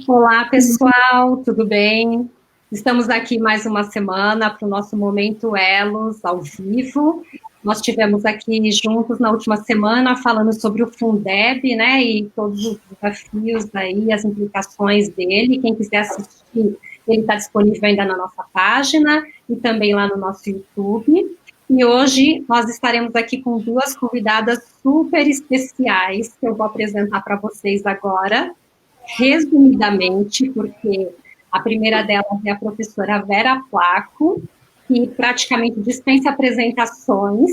Olá, pessoal, tudo bem? Estamos aqui mais uma semana para o nosso Momento Elos ao vivo. Nós tivemos aqui juntos na última semana falando sobre o Fundeb, né, e todos os desafios aí, as implicações dele. Quem quiser assistir, ele está disponível ainda na nossa página e também lá no nosso YouTube. E hoje nós estaremos aqui com duas convidadas super especiais que eu vou apresentar para vocês agora, resumidamente, porque a primeira delas é a professora Vera Placo, que praticamente dispensa apresentações,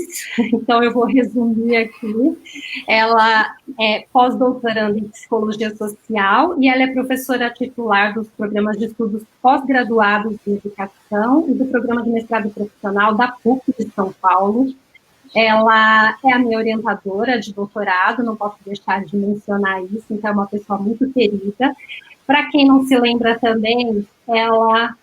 então eu vou resumir aqui. Ela é pós-doutoranda em Psicologia Social e ela é professora titular dos programas de estudos pós-graduados em Educação e do programa de mestrado profissional da PUC de São Paulo. Ela é a minha orientadora de doutorado, não posso deixar de mencionar isso, então é uma pessoa muito querida. Para quem não se lembra também, ela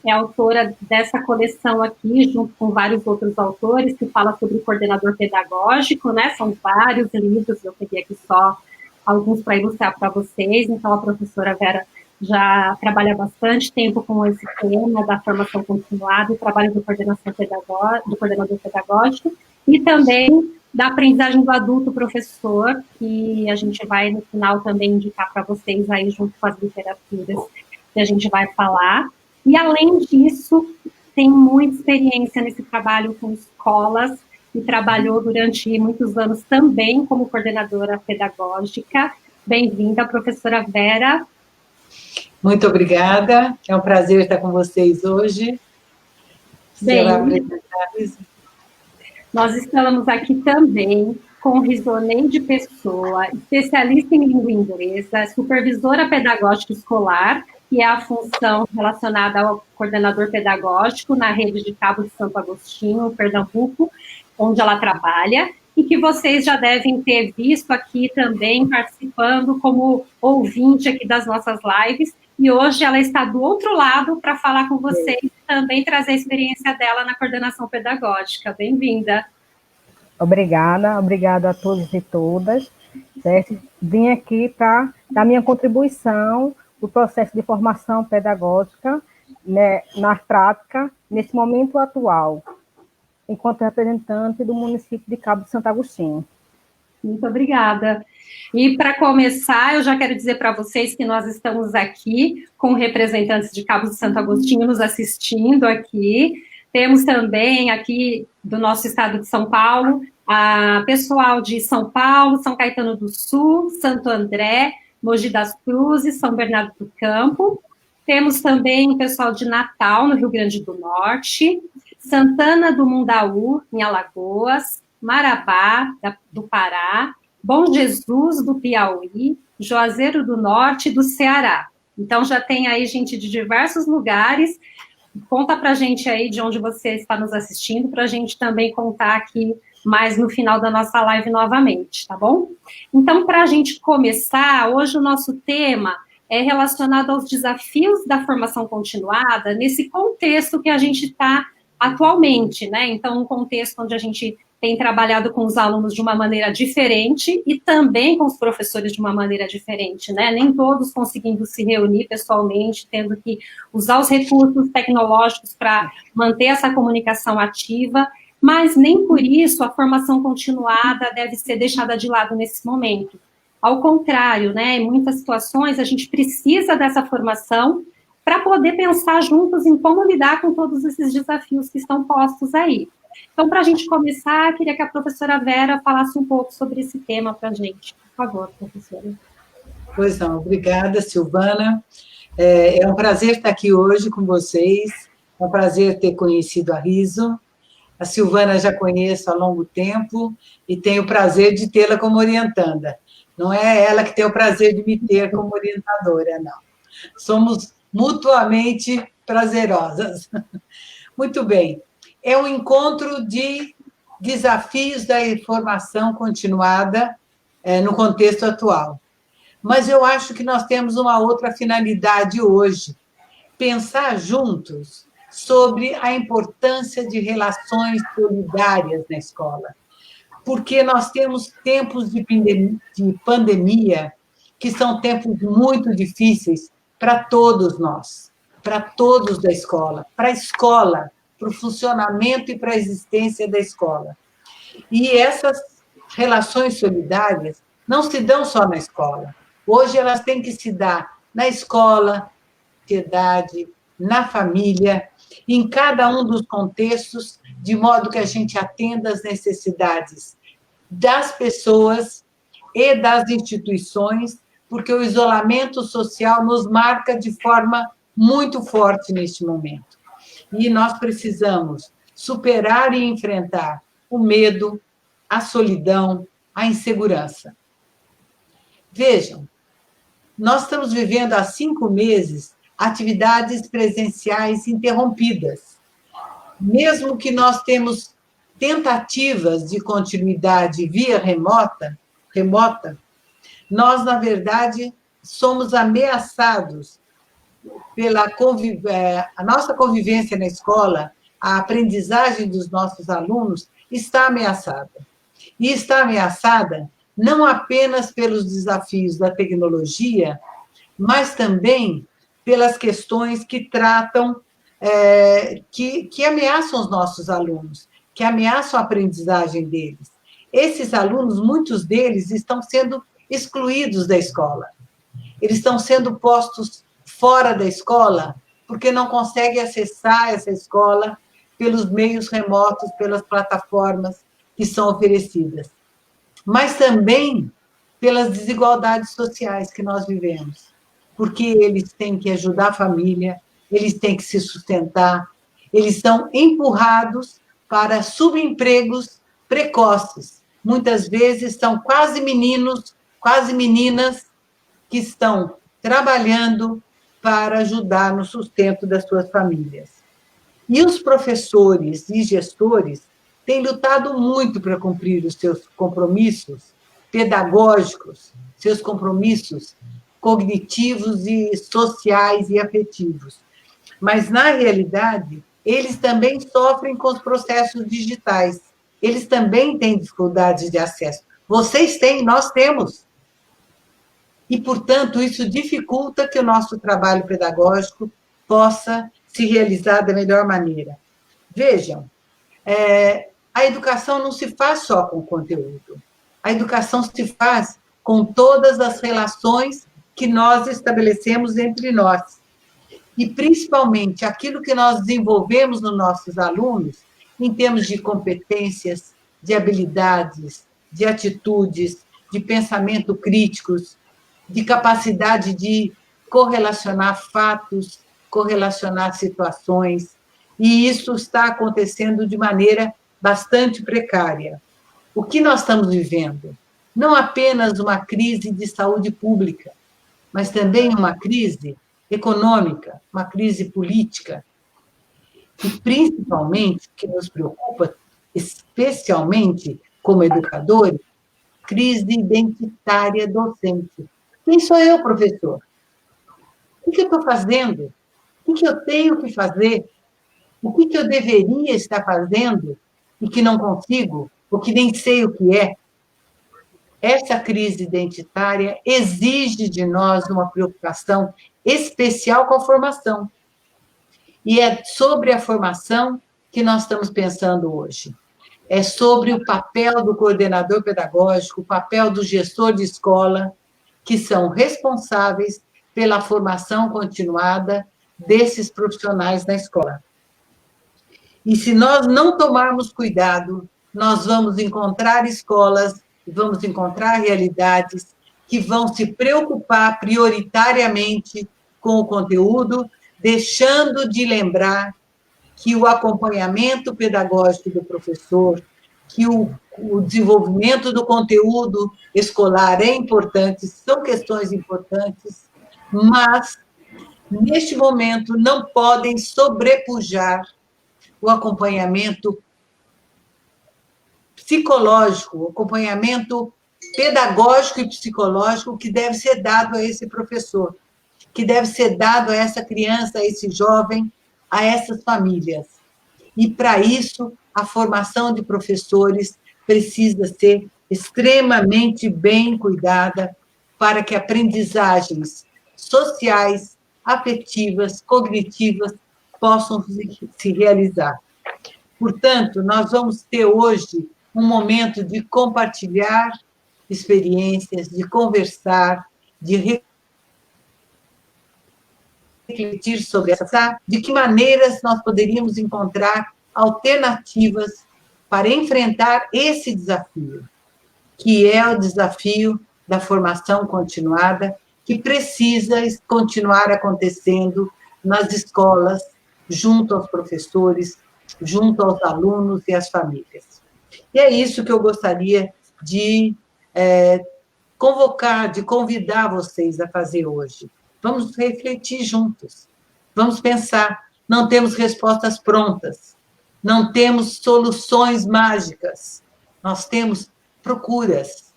é autora dessa coleção aqui, junto com vários outros autores, que fala sobre coordenador pedagógico, né? São vários livros, eu peguei aqui só alguns para ilustrar para vocês. Então, a professora Vera já trabalha bastante tempo com esse tema da formação continuada e trabalho de coordenação pedagógica, do coordenador pedagógico, e também da aprendizagem do adulto professor, que a gente vai, no final, também indicar para vocês aí, junto com as literaturas que a gente vai falar. E, além disso, tem muita experiência nesse trabalho com escolas e trabalhou durante muitos anos também como coordenadora pedagógica. Bem-vinda, professora Vera. Muito obrigada, é um prazer estar com vocês hoje. Bem, nós estamos aqui também com Risoneide Pessoa, especialista em língua inglesa, supervisora pedagógica escolar, que é a função relacionada ao coordenador pedagógico na rede de Cabo de Santo Agostinho, Pernambuco, onde ela trabalha, e que vocês já devem ter visto aqui também participando como ouvinte aqui das nossas lives, e hoje ela está do outro lado para falar com vocês e também trazer a experiência dela na coordenação pedagógica. Bem-vinda. Obrigada a todos e todas, certo? Vim aqui para dar minha contribuição do processo de formação pedagógica, né, na prática, nesse momento atual, enquanto representante do município de Cabo de Santo Agostinho. Muito obrigada. E para começar, eu já quero dizer para vocês que nós estamos aqui com representantes de Cabo de Santo Agostinho nos assistindo aqui. Temos também aqui do nosso estado de São Paulo, a pessoal de São Paulo, São Caetano do Sul, Santo André, Mogi das Cruzes, São Bernardo do Campo. Temos também o pessoal de Natal, no Rio Grande do Norte, Santana do Mundaú, em Alagoas, Marabá, do Pará, Bom Jesus, do Piauí, Juazeiro do Norte, do Ceará. Então, já tem aí gente de diversos lugares. Conta para a gente aí de onde você está nos assistindo, para a gente também contar aqui mais no final da nossa live novamente, tá bom? Então, para a gente começar, hoje o nosso tema é relacionado aos desafios da formação continuada nesse contexto que a gente está atualmente, né? Então, um contexto onde a gente tem trabalhado com os alunos de uma maneira diferente e também com os professores de uma maneira diferente, né? Nem todos conseguindo se reunir pessoalmente, tendo que usar os recursos tecnológicos para manter essa comunicação ativa, mas nem por isso a formação continuada deve ser deixada de lado nesse momento. Ao contrário, né? Em muitas situações a gente precisa dessa formação para poder pensar juntos em como lidar com todos esses desafios que estão postos aí. Então, para a gente começar, queria que a professora Vera falasse um pouco sobre esse tema para a gente. Por favor, professora. Pois não, obrigada, Silvana. É um prazer estar aqui hoje com vocês, é um prazer ter conhecido a Riso. A Silvana já conheço há longo tempo e tenho o prazer de tê-la como orientanda. Não é ela que tem o prazer de me ter como orientadora, não. Somos mutuamente prazerosas. Muito bem. É um encontro de desafios da formação continuada no contexto atual. Mas eu acho que nós temos uma outra finalidade hoje, pensar juntos sobre a importância de relações solidárias na escola, porque nós temos tempos de pandemia que são tempos muito difíceis para todos nós, para todos da escola, para a escola, para o funcionamento e para a existência da escola. E essas relações solidárias não se dão só na escola. Hoje elas têm que se dar na escola, na sociedade, na família, em cada um dos contextos, de modo que a gente atenda às necessidades das pessoas e das instituições, porque o isolamento social nos marca de forma muito forte neste momento. E nós precisamos superar e enfrentar o medo, a solidão, a insegurança. Vejam, nós estamos vivendo há 5 meses atividades presenciais interrompidas. Mesmo que nós temos tentativas de continuidade via remota, nós, na verdade, somos ameaçados pela a nossa convivência na escola, a aprendizagem dos nossos alunos está ameaçada. E está ameaçada não apenas pelos desafios da tecnologia, mas também pelas questões que tratam, que ameaçam os nossos alunos, que ameaçam a aprendizagem deles. Esses alunos, muitos deles, estão sendo excluídos da escola. Eles estão sendo postos fora da escola porque não conseguem acessar essa escola pelos meios remotos, pelas plataformas que são oferecidas. Mas também pelas desigualdades sociais que nós vivemos, porque eles têm que ajudar a família, eles têm que se sustentar, eles são empurrados para subempregos precoces. Muitas vezes são quase meninos, quase meninas que estão trabalhando para ajudar no sustento das suas famílias. E os professores e gestores têm lutado muito para cumprir os seus compromissos pedagógicos, seus compromissos cognitivos e sociais e afetivos. Mas, na realidade, eles também sofrem com os processos digitais. Eles também têm dificuldades de acesso. Vocês têm, nós temos. E, portanto, isso dificulta que o nosso trabalho pedagógico possa se realizar da melhor maneira. Vejam, a educação não se faz só com conteúdo. A educação se faz com todas as relações que nós estabelecemos entre nós. E, principalmente, aquilo que nós desenvolvemos nos nossos alunos, em termos de competências, de habilidades, de atitudes, de pensamento críticos, de capacidade de correlacionar fatos, correlacionar situações, e isso está acontecendo de maneira bastante precária. O que nós estamos vivendo? Não apenas uma crise de saúde pública, mas também uma crise econômica, uma crise política, e principalmente, que nos preocupa, especialmente como educadores, crise identitária docente. Quem sou eu, professor? O que eu estou fazendo? O que eu tenho que fazer? O que eu deveria estar fazendo e que não consigo, ou que nem sei o que é? Essa crise identitária exige de nós uma preocupação especial com a formação. E é sobre a formação que nós estamos pensando hoje. É sobre o papel do coordenador pedagógico, o papel do gestor de escola, que são responsáveis pela formação continuada desses profissionais na escola. E se nós não tomarmos cuidado, nós vamos encontrar escolas, vamos encontrar realidades que vão se preocupar prioritariamente com o conteúdo, deixando de lembrar que o acompanhamento pedagógico do professor, que o desenvolvimento do conteúdo escolar é importante, são questões importantes, mas, neste momento, não podem sobrepujar o acompanhamento psicológico, o acompanhamento pedagógico e psicológico que deve ser dado a esse professor, que deve ser dado a essa criança, a esse jovem, a essas famílias. E, para isso, a formação de professores precisa ser extremamente bem cuidada, para que aprendizagens sociais, afetivas, cognitivas possam se realizar. Portanto, nós vamos ter hoje um momento de compartilhar experiências, de conversar, de refletir sobre de que maneiras nós poderíamos encontrar alternativas para enfrentar esse desafio, que é o desafio da formação continuada, que precisa continuar acontecendo nas escolas, junto aos professores, junto aos alunos e às famílias. E é isso que eu gostaria de convocar, de convidar vocês a fazer hoje. Vamos refletir juntos, vamos pensar. Não temos respostas prontas, não temos soluções mágicas, nós temos procuras,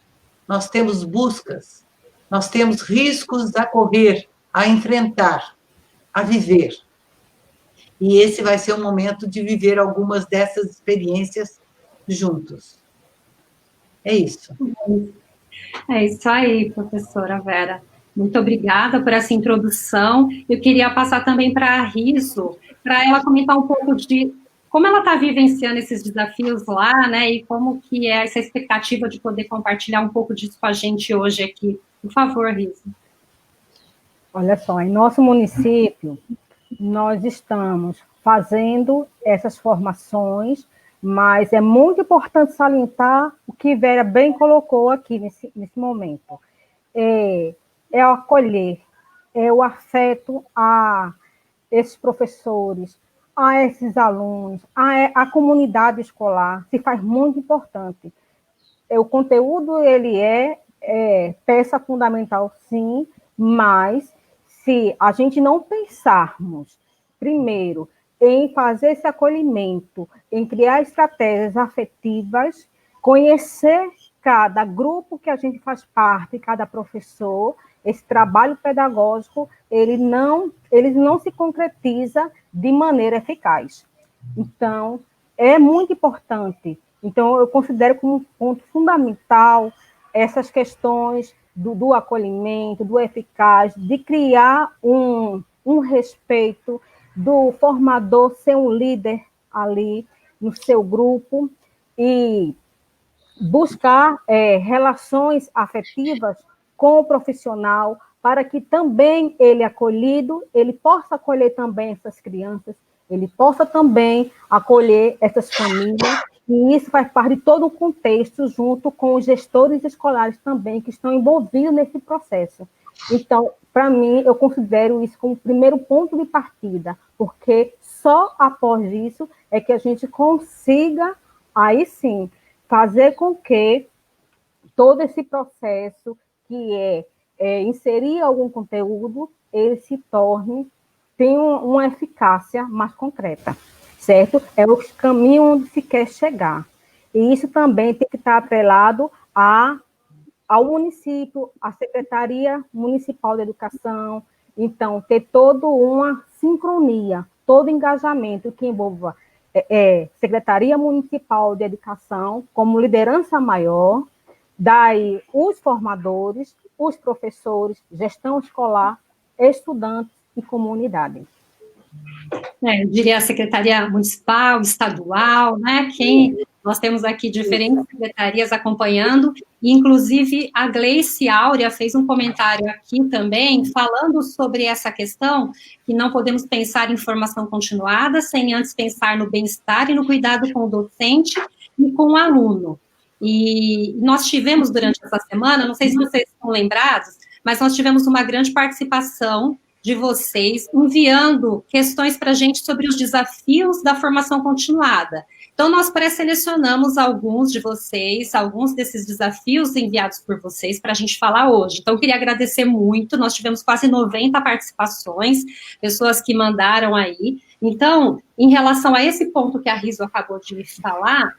nós temos buscas, nós temos riscos a correr, a enfrentar, a viver. E esse vai ser o momento de viver algumas dessas experiências juntos. É isso. É isso aí, professora Vera. Muito obrigada por essa introdução. Eu queria passar também para a Riso, para ela comentar um pouco de como ela está vivenciando esses desafios lá, né, e como que é essa expectativa de poder compartilhar um pouco disso com a gente hoje aqui. Por favor, Riso. Olha só, em nosso município, nós estamos fazendo essas formações, mas é muito importante salientar o que Vera bem colocou aqui nesse momento. É o acolher, é o afeto a esses professores, a esses alunos, a comunidade escolar, se faz muito importante. O conteúdo, ele é peça fundamental, sim, mas se a gente não pensarmos, primeiro, em fazer esse acolhimento, em criar estratégias afetivas, conhecer cada grupo que a gente faz parte, cada professor, esse trabalho pedagógico, ele não se concretiza de maneira eficaz. Então, é muito importante. Então, eu considero como um ponto fundamental essas questões do acolhimento, do eficaz, de criar um respeito, do formador ser um líder ali no seu grupo e buscar relações afetivas com o profissional para que também ele acolhido, ele possa acolher também essas crianças, ele possa também acolher essas famílias, e isso faz parte de todo o contexto, junto com os gestores escolares também, que estão envolvidos nesse processo. Então, para mim, eu considero isso como o primeiro ponto de partida, porque só após isso é que a gente consiga, aí sim, fazer com que todo esse processo, que inserir algum conteúdo, ele se torne, tenha uma eficácia mais concreta, certo? É o caminho onde se quer chegar. E isso também tem que estar atrelado ao município, à Secretaria Municipal de Educação. Então, ter toda uma sincronia, todo engajamento que envolva Secretaria Municipal de Educação como liderança maior, daí os formadores, os professores, gestão escolar, estudantes e comunidade. Eu diria a Secretaria Municipal, Estadual, né? Nós temos aqui diferentes secretarias acompanhando, e inclusive a Gleice Áurea fez um comentário aqui também, falando sobre essa questão, que não podemos pensar em formação continuada sem antes pensar no bem-estar e no cuidado com o docente e com o aluno. E nós tivemos durante essa semana, não sei se vocês estão lembrados, mas nós tivemos uma grande participação de vocês enviando questões para a gente sobre os desafios da formação continuada. Então, nós pré-selecionamos alguns de vocês, alguns desses desafios enviados por vocês para a gente falar hoje. Então, eu queria agradecer muito, nós tivemos quase 90 participações, pessoas que mandaram aí. Então, em relação a esse ponto que a Riso acabou de falar,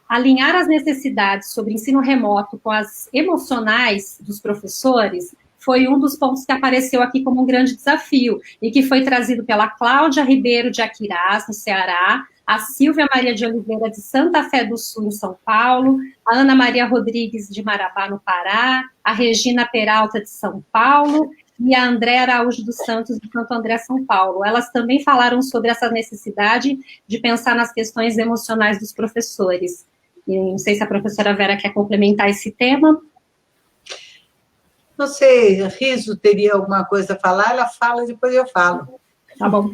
alinhar as necessidades sobre ensino remoto com as emocionais dos professores foi um dos pontos que apareceu aqui como um grande desafio, e que foi trazido pela Cláudia Ribeiro de Aquiraz, no Ceará, a Silvia Maria de Oliveira, de Santa Fé do Sul, em São Paulo, a Ana Maria Rodrigues, de Marabá, no Pará, a Regina Peralta, de São Paulo, e a André Araújo dos Santos, de Santo André, São Paulo. Elas também falaram sobre essa necessidade de pensar nas questões emocionais dos professores. E não sei se a professora Vera quer complementar esse tema. Não sei, a Riso teria alguma coisa a falar? Ela fala, depois eu falo. Tá bom.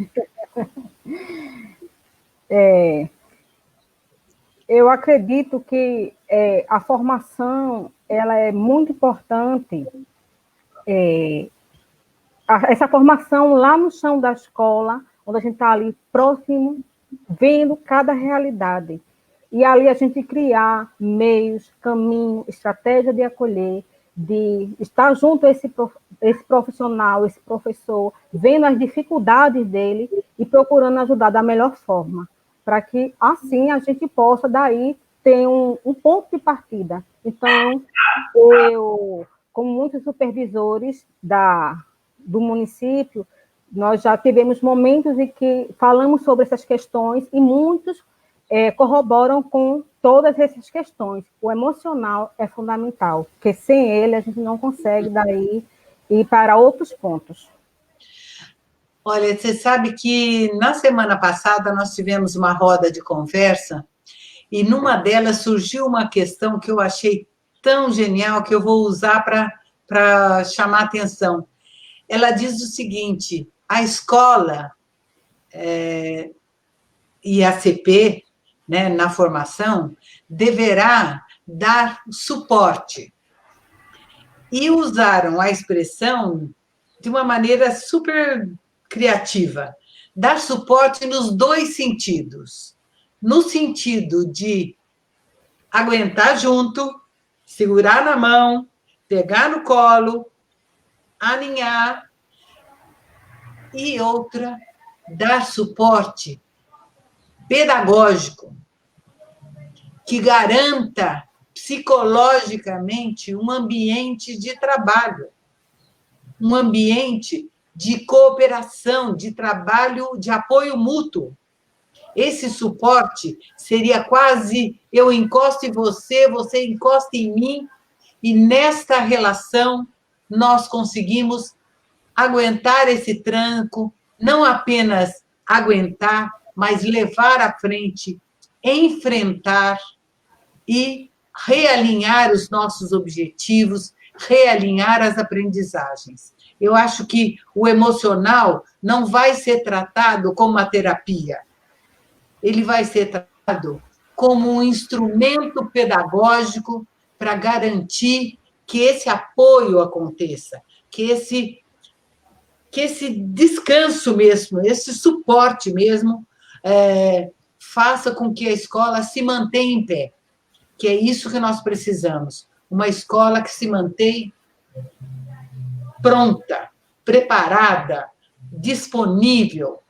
Eu acredito que a formação ela é muito importante. Essa formação lá no chão da escola, onde a gente está ali próximo, vendo cada realidade. E ali a gente criar meios, caminho, estratégia de acolher, de estar junto a esse profissional, esse professor, vendo as dificuldades dele e procurando ajudar da melhor forma, para que, assim, a gente possa, daí, ter um ponto de partida. Então, eu, como muitos supervisores do município, nós já tivemos momentos em que falamos sobre essas questões e muitos corroboram com todas essas questões. O emocional é fundamental, porque sem ele a gente não consegue daí ir para outros pontos. Olha, você sabe que na semana passada nós tivemos uma roda de conversa e numa delas surgiu uma questão que eu achei tão genial que eu vou usar para chamar a atenção. Ela diz o seguinte: a escola e a CP, né, na formação, deverá dar suporte. E usaram a expressão de uma maneira super criativa. Dar suporte nos dois sentidos. No sentido de aguentar junto, segurar na mão, pegar no colo, aninhar. E outra, dar suporte pedagógico, que garanta psicologicamente um ambiente de trabalho, um ambiente de cooperação, de trabalho, de apoio mútuo. Esse suporte seria quase eu encosto em você, você encosta em mim, e nesta relação nós conseguimos aguentar esse tranco, não apenas aguentar, mas levar à frente, enfrentar e realinhar os nossos objetivos, realinhar as aprendizagens. Eu acho que o emocional não vai ser tratado como uma terapia. Ele vai ser tratado como um instrumento pedagógico para garantir que esse apoio aconteça, que esse descanso mesmo, esse suporte mesmo, faça com que a escola se mantenha em pé, que é isso que nós precisamos. Uma escola que se mantém pronta, preparada, disponível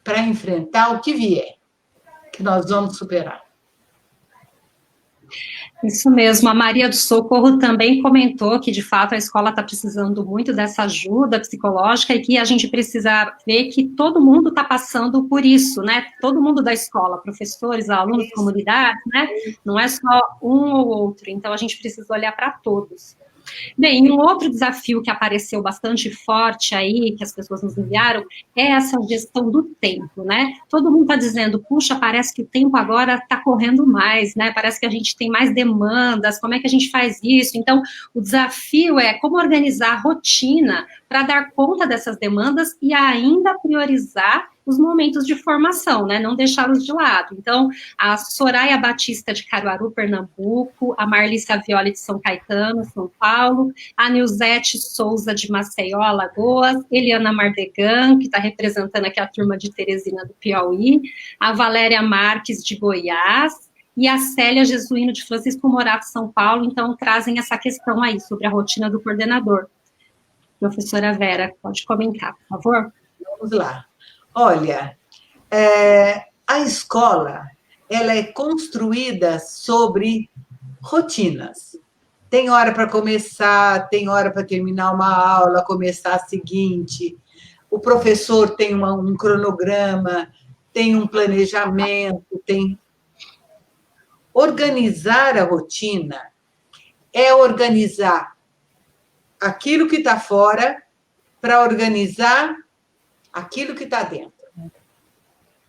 para enfrentar o que vier, que nós vamos superar. Isso mesmo, a Maria do Socorro também comentou que, de fato, a escola está precisando muito dessa ajuda psicológica e que a gente precisa ver que todo mundo está passando por isso, né? Todo mundo da escola, professores, alunos, comunidade, né? Não é só um ou outro, então a gente precisa olhar para todos. Bem, um outro desafio que apareceu bastante forte aí, que as pessoas nos enviaram, é essa gestão do tempo, né? Todo mundo está dizendo, puxa, parece que o tempo agora está correndo mais, né? Parece que a gente tem mais demandas, como é que a gente faz isso? Então, o desafio é como organizar a rotina para dar conta dessas demandas e ainda priorizar os momentos de formação, né? Não deixá-los de lado. Então, a Soraya Batista de Caruaru, Pernambuco, a Marlícia Violi de São Caetano, São Paulo, a Nilzete Souza de Maceió, Alagoas, Eliana Mardegan, que está representando aqui a turma de Teresina do Piauí, a Valéria Marques de Goiás, e a Célia Jesuíno de Francisco Morato, São Paulo, então trazem essa questão aí sobre a rotina do coordenador. Professora Vera, pode comentar, por favor? Vamos lá. Olha, a escola, ela é construída sobre rotinas. Tem hora para começar, tem hora para terminar uma aula, começar a seguinte. O professor tem um cronograma, tem um planejamento, tem... Organizar a rotina é organizar aquilo que está fora para organizar aquilo que está dentro.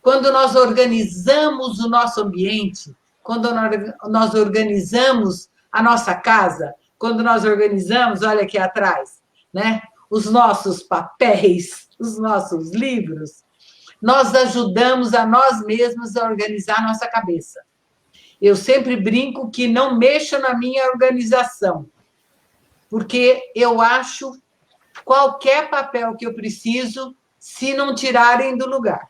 Quando nós organizamos o nosso ambiente, quando nós organizamos a nossa casa, quando nós organizamos, olha aqui atrás, né, os nossos papéis, os nossos livros, nós ajudamos a nós mesmos a organizar a nossa cabeça. Eu sempre brinco que não mexo na minha organização, porque eu acho qualquer papel que eu preciso, se não tirarem do lugar,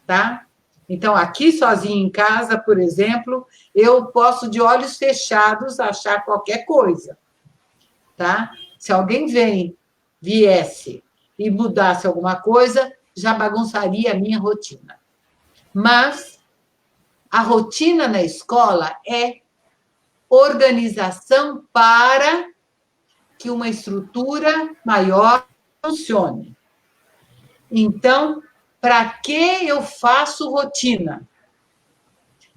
tá? Então, aqui sozinha em casa, por exemplo, eu posso, de olhos fechados, achar qualquer coisa, tá? Se alguém viesse e mudasse alguma coisa, já bagunçaria a minha rotina. Mas a rotina na escola é organização para que uma estrutura maior funcione. Então, para que eu faço rotina?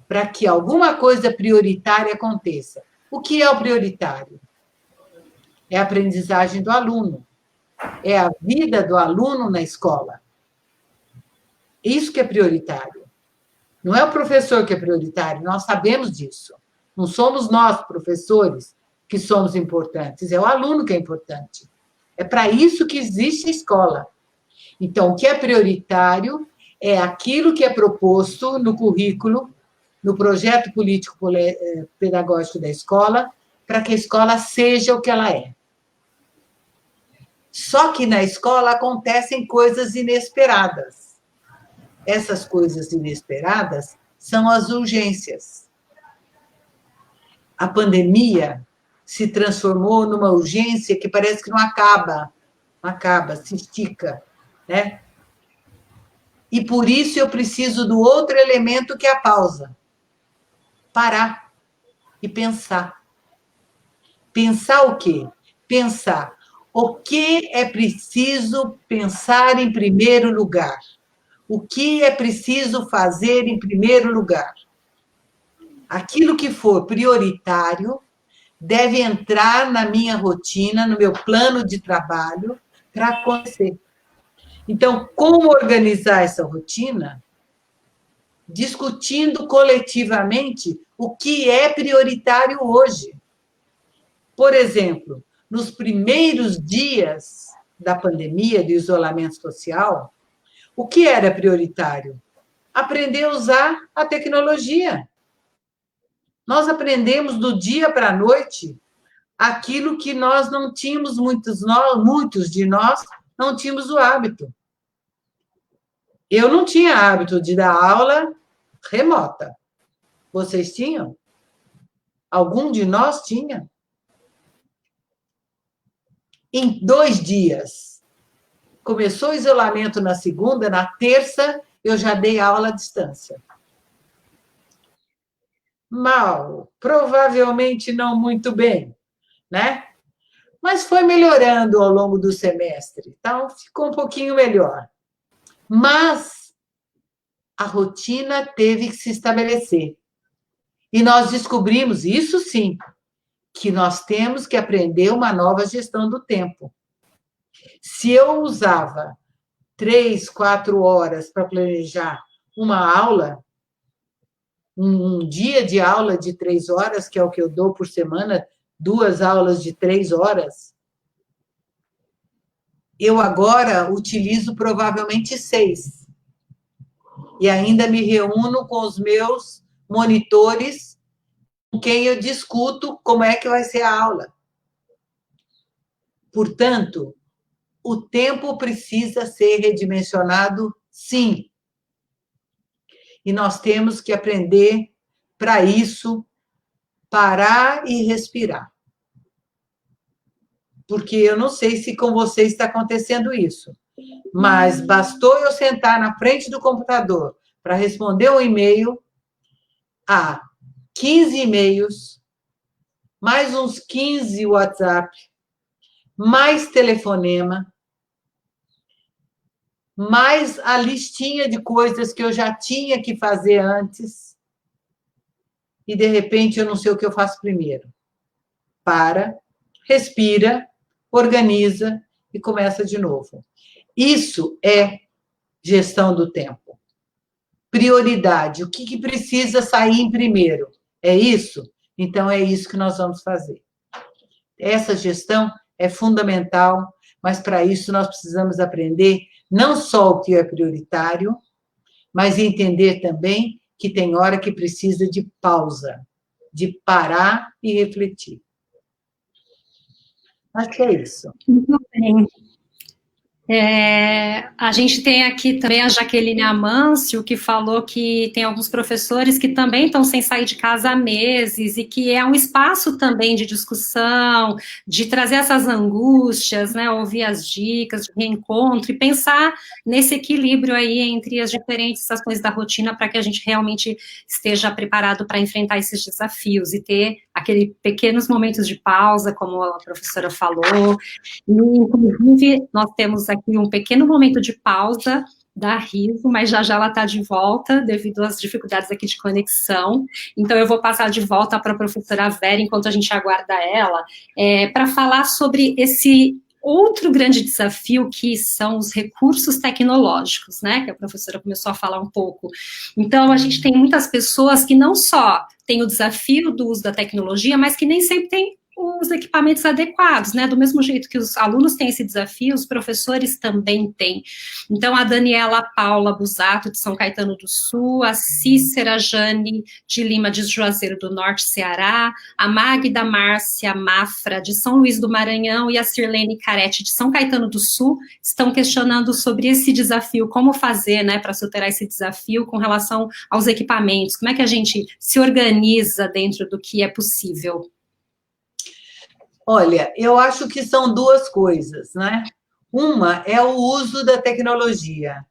Para que alguma coisa prioritária aconteça. O que é o prioritário? É a aprendizagem do aluno. É a vida do aluno na escola. Isso que é prioritário. Não é o professor que é prioritário, nós sabemos disso. Não somos nós, professores, que somos importantes, é o aluno que é importante. É para isso que existe a escola. Então, o que é prioritário é aquilo que é proposto no currículo, no projeto político-pedagógico da escola, para que a escola seja o que ela é. Só que na escola acontecem coisas inesperadas. Essas coisas inesperadas são as urgências. A pandemia se transformou numa urgência que parece que não acaba, se estica, né? E por isso eu preciso do outro elemento que é a pausa. Parar e pensar. Pensar o quê? Pensar o que é preciso pensar em primeiro lugar. O que é preciso fazer em primeiro lugar? Aquilo que for prioritário deve entrar na minha rotina, no meu plano de trabalho, para acontecer. Então, como organizar essa rotina? Discutindo coletivamente o que é prioritário hoje. Por exemplo, nos primeiros dias da pandemia, do isolamento social, o que era prioritário? Aprender a usar a tecnologia. Nós aprendemos do dia para a noite aquilo que nós não tínhamos, muitos de nós não tínhamos o hábito. Eu não tinha hábito de dar aula remota. Vocês tinham? Algum de nós tinha? Em 2 dias. Começou o isolamento na segunda, na terça, eu já dei aula à distância. Mal, provavelmente não muito bem, né? Mas foi melhorando ao longo do semestre, então ficou um pouquinho melhor. Mas a rotina teve que se estabelecer. E nós descobrimos, isso sim, que nós temos que aprender uma nova gestão do tempo. Se eu usava 3, 4 horas para planejar uma aula, um dia de aula de 3 horas, que é o que eu dou por semana, 2 aulas de 3 horas, eu agora utilizo provavelmente 6. E ainda me reúno com os meus monitores, com quem eu discuto como é que vai ser a aula. Portanto, o tempo precisa ser redimensionado, sim. E nós temos que aprender, para isso, parar e respirar. Porque eu não sei se com você está acontecendo isso, mas bastou eu sentar na frente do computador para responder um e-mail, 15 e-mails, mais uns 15 WhatsApp, mais telefonema, mais a listinha de coisas que eu já tinha que fazer antes, e, de repente, eu não sei o que eu faço primeiro. Para, respira, organiza e começa de novo. Isso é gestão do tempo. Prioridade. O que precisa sair em primeiro? É isso? Então, é isso que nós vamos fazer. Essa gestão é fundamental, mas, para isso, nós precisamos aprender não só o que é prioritário, mas entender também que tem hora que precisa de pausa, de parar e refletir. Acho que é isso. Muito bem. A gente tem aqui também a Jaqueline Amâncio, que falou que tem alguns professores que também estão sem sair de casa há meses e que é um espaço também de discussão, de trazer essas angústias, né, ouvir as dicas de reencontro e pensar nesse equilíbrio aí entre as diferentes estações da rotina para que a gente realmente esteja preparado para enfrentar esses desafios e ter aqueles pequenos momentos de pausa, como a professora falou. E, inclusive, nós temos aqui um pequeno momento de pausa da Riso, mas já ela está de volta, devido às dificuldades aqui de conexão. Então, eu vou passar de volta para a professora Vera, enquanto a gente aguarda ela, para falar sobre esse outro grande desafio, que são os recursos tecnológicos, né, que a professora começou a falar um pouco. Então, a gente tem muitas pessoas que não só têm o desafio do uso da tecnologia, mas que nem sempre têm os equipamentos adequados, né? Do mesmo jeito que os alunos têm esse desafio, os professores também têm. Então, a Daniela Paula Busato, de São Caetano do Sul, a Cícera Jane de Lima, de Juazeiro do Norte, Ceará, a Magda Márcia Mafra, de São Luís do Maranhão, e a Sirlene Carete, de São Caetano do Sul, estão questionando sobre esse desafio, como fazer, né, para superar esse desafio com relação aos equipamentos, como é que a gente se organiza dentro do que é possível. Olha, eu acho que são duas coisas, né? Uma é o uso da tecnologia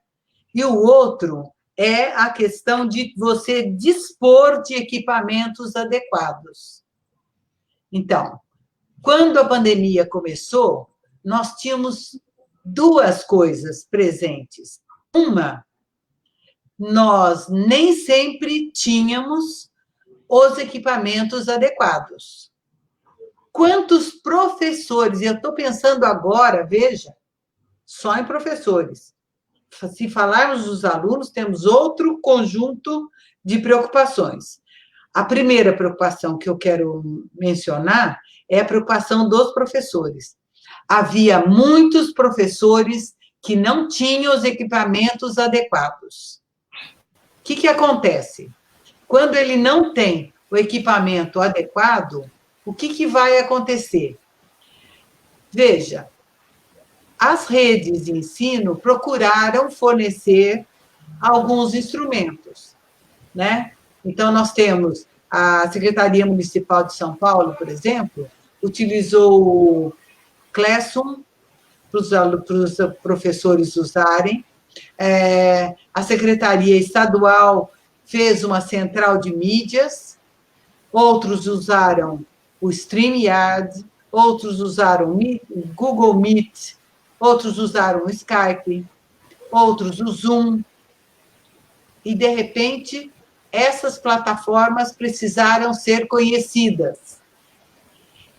e o outro é a questão de você dispor de equipamentos adequados. Então, quando a pandemia começou, nós tínhamos duas coisas presentes. Uma, nós nem sempre tínhamos os equipamentos adequados. Quantos professores, e eu estou pensando agora, veja, só em professores. Se falarmos dos alunos, temos outro conjunto de preocupações. A primeira preocupação que eu quero mencionar é a preocupação dos professores. Havia muitos professores que não tinham os equipamentos adequados. O que acontece? Quando ele não tem o equipamento adequado, o que vai acontecer? Veja, as redes de ensino procuraram fornecer alguns instrumentos, né? Então, nós temos a Secretaria Municipal de São Paulo, por exemplo, utilizou o Classroom para os professores usarem. A Secretaria Estadual fez uma central de mídias, outros usaram o StreamYard, outros usaram o Google Meet, outros usaram o Skype, outros o Zoom. E, de repente, essas plataformas precisaram ser conhecidas.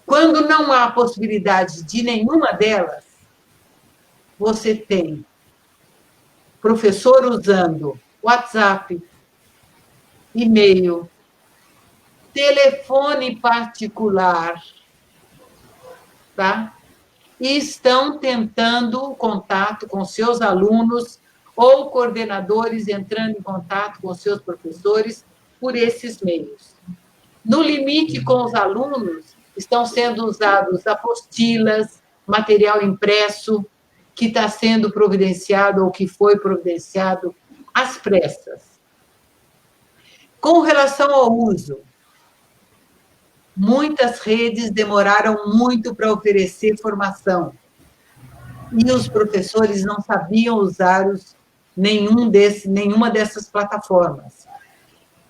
Quando não há possibilidade de nenhuma delas, você tem professor usando WhatsApp, e-mail, telefone particular, tá? E estão tentando contato com seus alunos ou coordenadores entrando em contato com seus professores por esses meios. No limite, com os alunos, estão sendo usados apostilas, material impresso, que está sendo providenciado ou que foi providenciado às pressas. Com relação ao uso, muitas redes demoraram muito para oferecer formação e os professores não sabiam usar nenhuma dessas plataformas.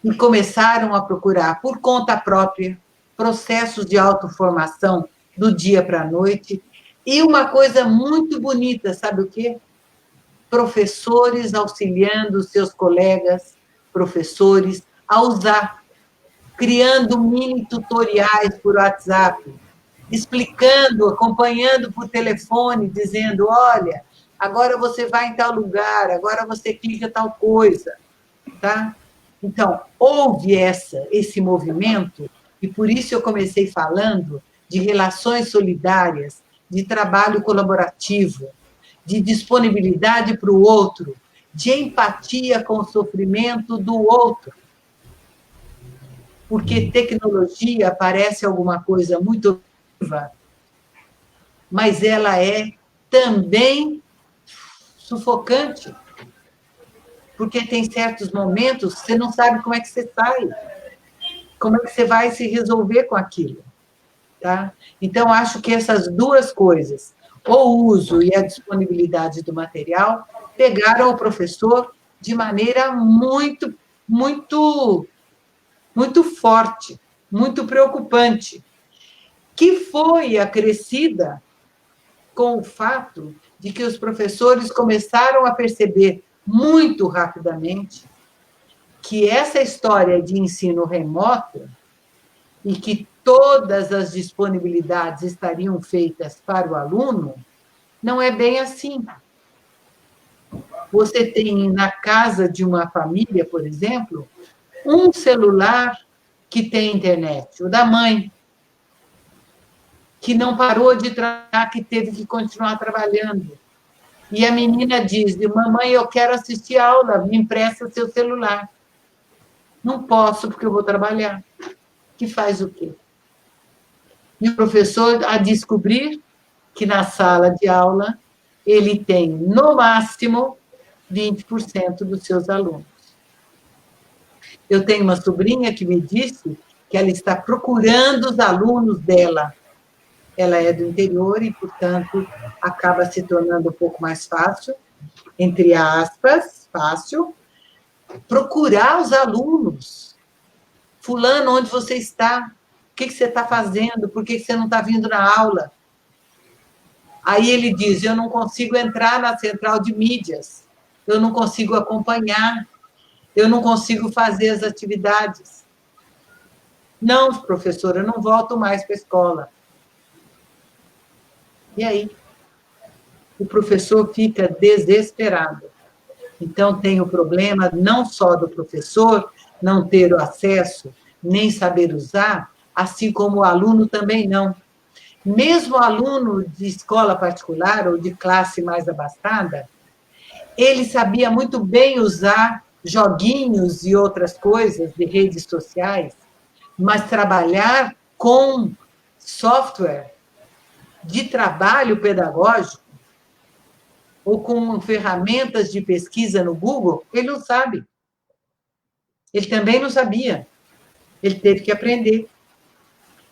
E começaram a procurar, por conta própria, processos de autoformação do dia para a noite. E uma coisa muito bonita, sabe o quê? professores auxiliando seus colegas, professores, a usar, criando mini tutoriais por WhatsApp, explicando, acompanhando por telefone, dizendo, olha, agora você vai em tal lugar, agora você clica tal coisa, tá? Então, houve esse movimento, e por isso eu comecei falando de relações solidárias, de trabalho colaborativo, de disponibilidade para o outro, de empatia com o sofrimento do outro. Porque tecnologia parece alguma coisa muito viva, mas ela é também sufocante, porque tem certos momentos que você não sabe como é que você sai, como é que você vai se resolver com aquilo. Tá? Então, acho que essas duas coisas, o uso e a disponibilidade do material, pegaram o professor de maneira muito, muito, muito forte, muito preocupante, que foi acrescida com o fato de que os professores começaram a perceber muito rapidamente que essa história de ensino remoto e que todas as disponibilidades estariam feitas para o aluno, não é bem assim. Você tem na casa de uma família, por exemplo, um celular que tem internet, o da mãe, que não parou de trabalhar, que teve que continuar trabalhando. E a menina diz, mamãe, eu quero assistir aula, me empresta seu celular. Não posso, porque eu vou trabalhar. Que faz o quê? E o professor a descobrir que na sala de aula ele tem, no máximo, 20% dos seus alunos. Eu tenho uma sobrinha que me disse que ela está procurando os alunos dela. Ela é do interior e, portanto, acaba se tornando um pouco mais fácil, entre aspas, fácil, procurar os alunos. Fulano, onde você está? O que você está fazendo? Por que você não está vindo na aula? Aí ele diz, eu não consigo entrar na central de mídias, eu não consigo acompanhar, eu não consigo fazer as atividades. Não, professora, eu não volto mais para a escola. E aí? O professor fica desesperado. Então, tem o problema não só do professor não ter o acesso, nem saber usar, assim como o aluno também não. Mesmo o aluno de escola particular ou de classe mais abastada, ele sabia muito bem usar joguinhos e outras coisas de redes sociais, mas trabalhar com software de trabalho pedagógico ou com ferramentas de pesquisa no Google, ele não sabe. Ele também não sabia. Ele teve que aprender.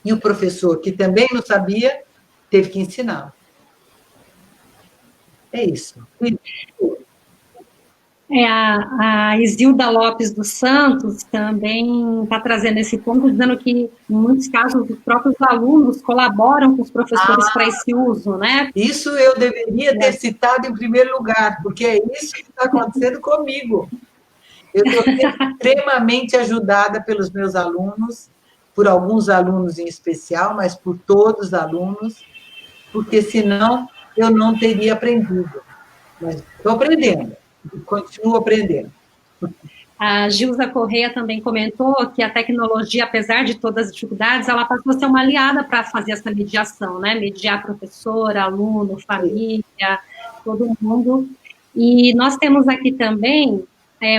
E o professor, que também não sabia, teve que ensinar. É isso. A Isilda Lopes dos Santos também está trazendo esse ponto, dizendo que, em muitos casos, os próprios alunos colaboram com os professores para esse uso, né? Isso eu deveria ter citado em primeiro lugar, porque é isso que está acontecendo comigo. Eu estou extremamente ajudada pelos meus alunos, por alguns alunos em especial, mas por todos os alunos, porque senão eu não teria aprendido. Mas estou aprendendo, continuo aprendendo. A Gilza Correia também comentou que a tecnologia, apesar de todas as dificuldades, ela passou a ser uma aliada para fazer essa mediação, né? Mediar professor, aluno, família, todo mundo. E nós temos aqui também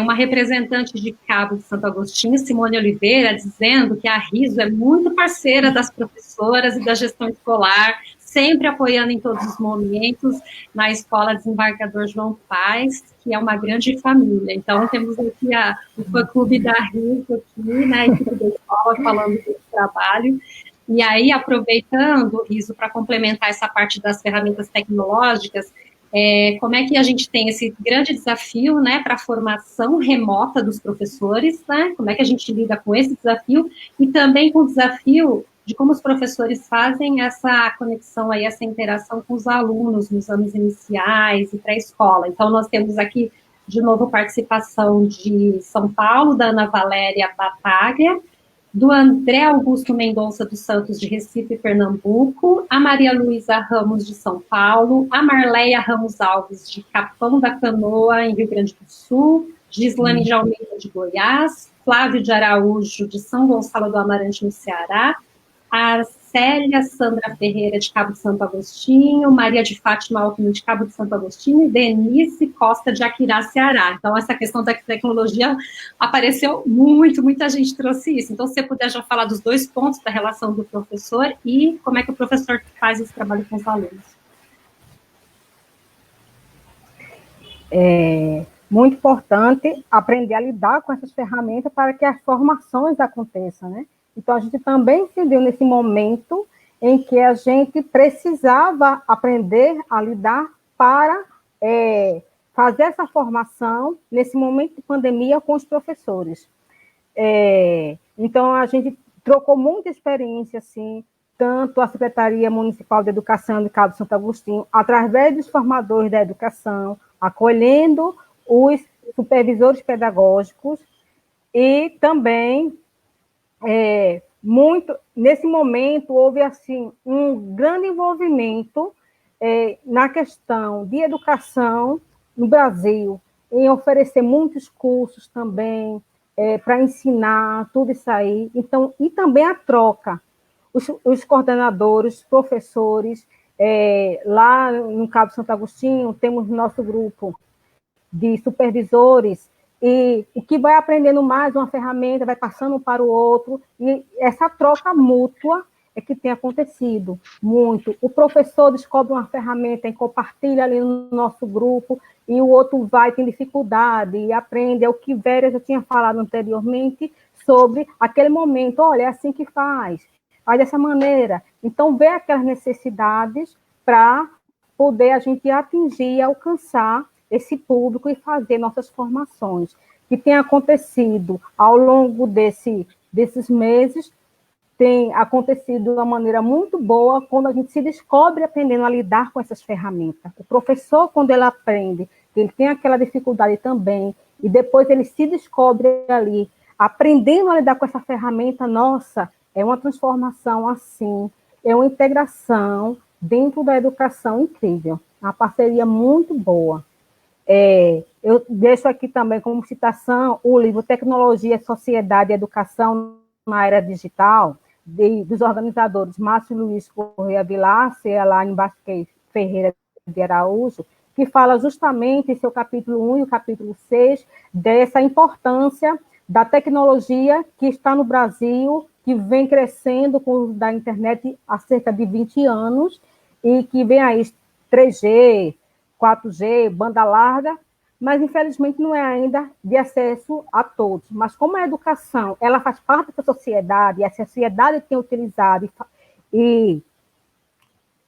uma representante de Cabo de Santo Agostinho, Simone Oliveira, dizendo que a RISO é muito parceira das professoras e da gestão escolar, sempre apoiando em todos os momentos na Escola Desembargador João Paes, que é uma grande família. Então, temos aqui o fã-clube da RISO, aqui, na equipe da escola, falando desse trabalho. E aí, aproveitando, Riso, para complementar essa parte das ferramentas tecnológicas, como é que a gente tem esse grande desafio, né, para a formação remota dos professores, né? Como é que a gente lida com esse desafio e também com o desafio de como os professores fazem essa conexão aí, essa interação com os alunos nos anos iniciais e pré-escola. Então, nós temos aqui, de novo, participação de São Paulo, da Ana Valéria Bataglia, do André Augusto Mendonça dos Santos, de Recife, Pernambuco, a Maria Luísa Ramos, de São Paulo, a Marleia Ramos Alves, de Capão da Canoa, em Rio Grande do Sul, Gislane de Almeida, de Goiás, Flávio de Araújo, de São Gonçalo do Amarante, no Ceará, a Célia Sandra Ferreira, de Cabo de Santo Agostinho, Maria de Fátima Alckmin, de Cabo de Santo Agostinho, e Denise Costa, de Aquirá, Ceará. Então, essa questão da tecnologia apareceu muito, muita gente trouxe isso. Então, se você puder já falar dos dois pontos da relação do professor e como é que o professor faz esse trabalho com os alunos. É muito importante aprender a lidar com essas ferramentas para que as formações aconteçam, né? Então, a gente também se viu nesse momento em que a gente precisava aprender a lidar para fazer essa formação nesse momento de pandemia com os professores. Então, a gente trocou muita experiência, assim, tanto a Secretaria Municipal de Educação de Cabo Santo Agostinho, através dos formadores da educação, acolhendo os supervisores pedagógicos e também nesse momento houve assim um grande envolvimento na questão de educação no Brasil, em oferecer muitos cursos também para ensinar tudo isso aí. Então, e também a troca, os coordenadores, professores, lá no Cabo Santo Agostinho temos nosso grupo de supervisores, e o que vai aprendendo mais uma ferramenta, vai passando para o outro, e essa troca mútua é que tem acontecido muito. O professor descobre uma ferramenta e compartilha ali no nosso grupo, e o outro vai, tem dificuldade, e aprende, é o que Vera já tinha falado anteriormente, sobre aquele momento, olha, é assim que faz dessa maneira. Então, ver aquelas necessidades para poder a gente atingir, alcançar esse público e fazer nossas formações, que tem acontecido ao longo desses meses, tem acontecido de uma maneira muito boa quando a gente se descobre aprendendo a lidar com essas ferramentas. O professor, quando ele aprende, ele tem aquela dificuldade também, e depois ele se descobre ali, aprendendo a lidar com essa ferramenta, nossa, é uma transformação assim, é uma integração dentro da educação incrível, uma parceria muito boa. Eu deixo aqui também como citação o livro Tecnologia, Sociedade e Educação na Era Digital, dos organizadores Márcio Luiz Correia Vilaça e Alain Basquet Ferreira de Araújo, que fala justamente em seu capítulo 1 e o capítulo 6 dessa importância da tecnologia que está no Brasil, que vem crescendo com o uso da internet há cerca de 20 anos, e que vem aí 3G, 4G, banda larga, mas infelizmente não é ainda de acesso a todos. Mas como a educação ela faz parte da sociedade, e a sociedade tem utilizado e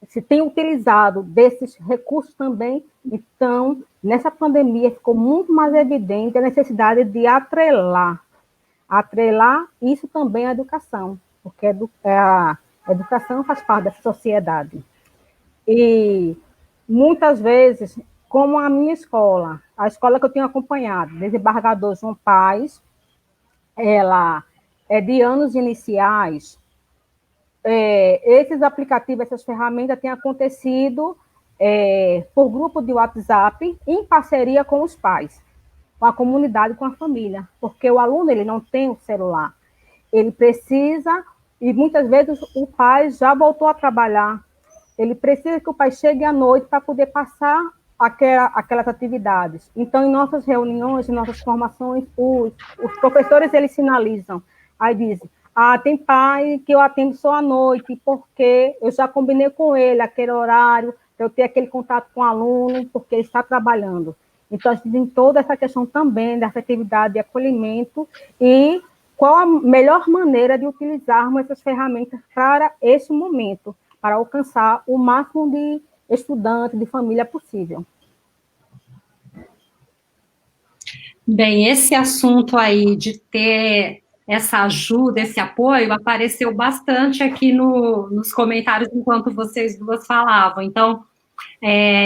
se tem utilizado desses recursos também, então, nessa pandemia ficou muito mais evidente a necessidade de atrelar isso também à educação, porque a educação faz parte dessa sociedade. E muitas vezes, como a minha escola, a escola que eu tenho acompanhado, Desembargador João Paz, ela é de anos iniciais, esses aplicativos, essas ferramentas têm acontecido por grupo de WhatsApp, em parceria com os pais, com a comunidade, com a família, porque o aluno ele não tem o celular, ele precisa, e muitas vezes o pai já voltou a trabalhar, ele precisa que o pai chegue à noite para poder passar aquelas atividades. Então, em nossas reuniões, em nossas formações, os professores, eles sinalizam, aí dizem, tem pai que eu atendo só à noite, porque eu já combinei com ele aquele horário, para eu ter aquele contato com o aluno, porque ele está trabalhando. Então, a gente tem toda essa questão também da afetividade e acolhimento, e qual a melhor maneira de utilizarmos essas ferramentas para esse momento, para alcançar o máximo de estudante, de família possível. Bem, esse assunto aí de ter essa ajuda, esse apoio, apareceu bastante aqui nos comentários enquanto vocês duas falavam. Então,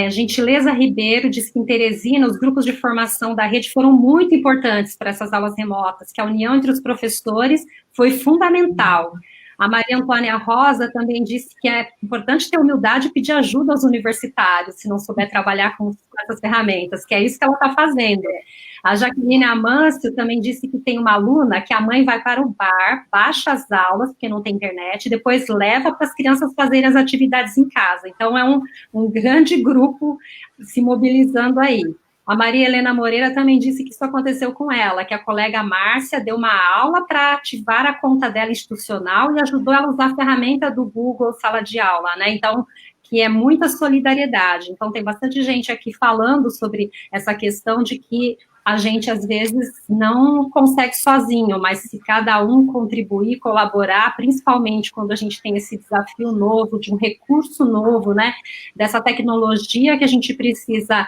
Gentileza Ribeiro diz que em Teresina, os grupos de formação da rede foram muito importantes para essas aulas remotas, que a união entre os professores foi fundamental. A Maria Antônia Rosa também disse que é importante ter humildade e pedir ajuda aos universitários, se não souber trabalhar com essas ferramentas, que é isso que ela está fazendo. A Jaqueline Amâncio também disse que tem uma aluna que a mãe vai para o bar, baixa as aulas, porque não tem internet, e depois leva para as crianças fazerem as atividades em casa. Então, é um grande grupo se mobilizando aí. A Maria Helena Moreira também disse que isso aconteceu com ela, que a colega Márcia deu uma aula para ativar a conta dela institucional e ajudou ela a usar a ferramenta do Google Sala de Aula, né? Então, que é muita solidariedade. Então, tem bastante gente aqui falando sobre essa questão de que a gente, às vezes, não consegue sozinho, mas se cada um contribuir, colaborar, principalmente quando a gente tem esse desafio novo, de um recurso novo, né, dessa tecnologia que a gente precisa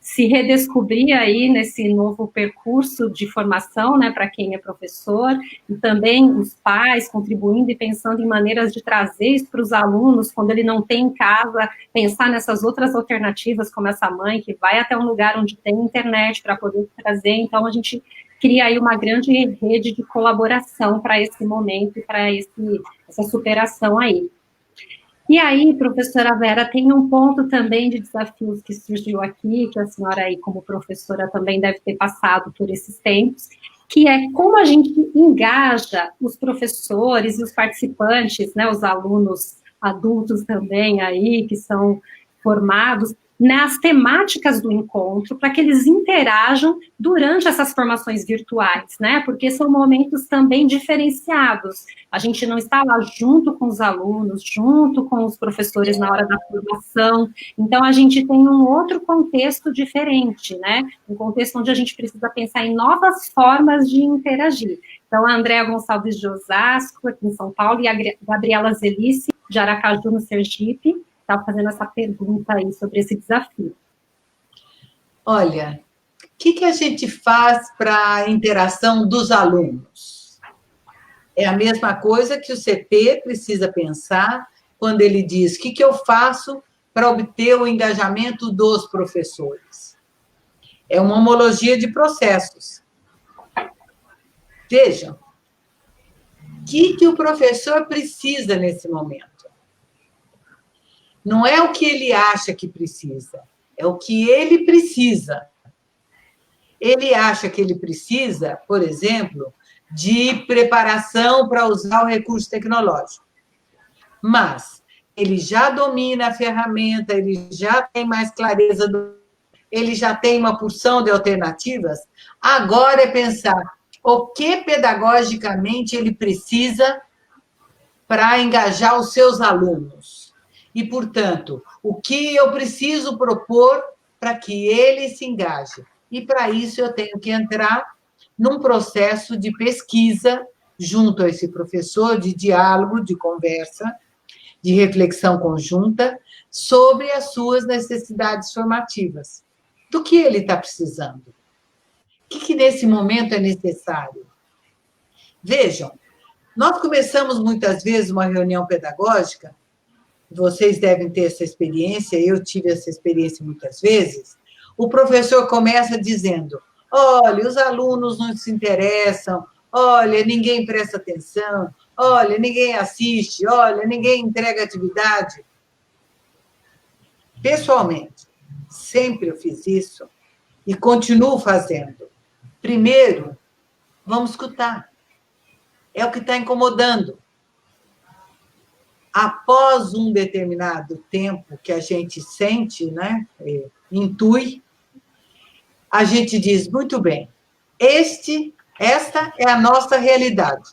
se redescobrir aí nesse novo percurso de formação, né, para quem é professor, e também os pais contribuindo e pensando em maneiras de trazer isso para os alunos, quando ele não tem em casa, pensar nessas outras alternativas, como essa mãe que vai até um lugar onde tem internet para poder trazer. Então, a gente cria aí uma grande rede de colaboração para esse momento e para essa superação aí. E aí, professora Vera, tem um ponto também de desafios que surgiu aqui, que a senhora aí, como professora, também deve ter passado por esses tempos, que é como a gente engaja os professores e os participantes, né, os alunos adultos também aí, que são formados, nas temáticas do encontro, para que eles interajam durante essas formações virtuais, né? Porque são momentos também diferenciados. A gente não está lá junto com os alunos, junto com os professores na hora da formação. Então, a gente tem um outro contexto diferente, né? Um contexto onde a gente precisa pensar em novas formas de interagir. Então, a Andréa Gonçalves de Osasco, aqui em São Paulo, e a Gabriela Zelice, de Aracaju, no Sergipe, está fazendo essa pergunta aí sobre esse desafio. Olha, o que a gente faz para a interação dos alunos? É a mesma coisa que o CP precisa pensar quando ele diz o que eu faço para obter o engajamento dos professores. É uma homologia de processos. Vejam, o que o professor precisa nesse momento? Não é o que ele acha que precisa, é o que ele precisa. Ele acha que ele precisa, por exemplo, de preparação para usar o recurso tecnológico. Mas ele já domina a ferramenta, ele já tem mais clareza, ele já tem uma porção de alternativas. Agora é pensar o que pedagogicamente ele precisa para engajar os seus alunos. E, portanto, o que eu preciso propor para que ele se engaje? E, para isso, eu tenho que entrar num processo de pesquisa junto a esse professor, de diálogo, de conversa, de reflexão conjunta sobre as suas necessidades formativas. Do que ele está precisando? O que nesse momento é necessário? Vejam, nós começamos muitas vezes uma reunião pedagógica, vocês devem ter essa experiência, eu tive essa experiência muitas vezes, o professor começa dizendo, olha, os alunos não se interessam, olha, ninguém presta atenção, olha, ninguém assiste, olha, ninguém entrega atividade. Pessoalmente, sempre eu fiz isso e continuo fazendo. Primeiro, vamos escutar. É o que está incomodando. Após um determinado tempo que a gente sente, né, intui, a gente diz, muito bem, esta é a nossa realidade.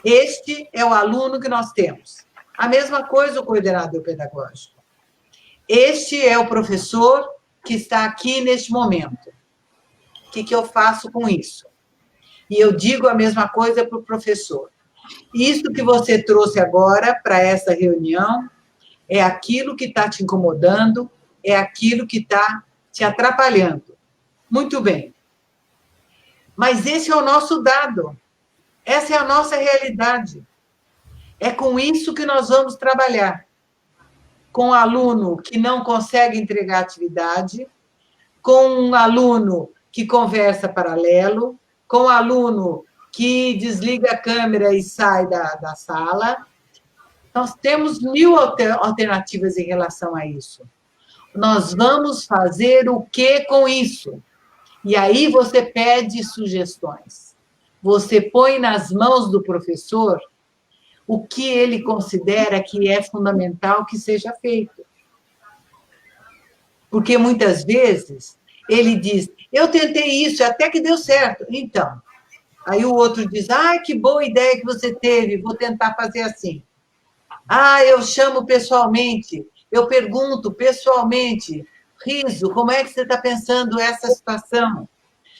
Este é o aluno que nós temos. A mesma coisa o coordenador pedagógico. Este é o professor que está aqui neste momento. O que eu faço com isso? E eu digo a mesma coisa para o professor. Isso que você trouxe agora para essa reunião é aquilo que está te incomodando, é aquilo que está te atrapalhando. Muito bem. Mas esse é o nosso dado, essa é a nossa realidade. É com isso que nós vamos trabalhar. Com um aluno que não consegue entregar atividade, com um aluno que conversa paralelo, com um aluno que desliga a câmera e sai da sala. Nós temos 1000 alternativas em relação a isso. Nós vamos fazer o que com isso? E aí você pede sugestões. Você põe nas mãos do professor o que ele considera que é fundamental que seja feito. Porque muitas vezes ele diz, eu tentei isso, até que deu certo. Então, aí o outro diz, que boa ideia que você teve, vou tentar fazer assim. Eu chamo pessoalmente, eu pergunto pessoalmente, Riso, como é que você está pensando essa situação?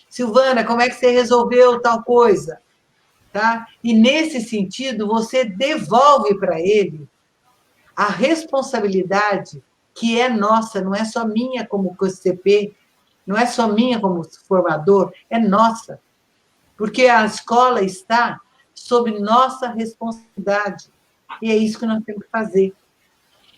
Silvana, como é que você resolveu tal coisa? Tá? E, nesse sentido, você devolve para ele a responsabilidade que é nossa, não é só minha como CP, não é só minha como formador, é nossa. Porque a escola está sob nossa responsabilidade. E é isso que nós temos que fazer.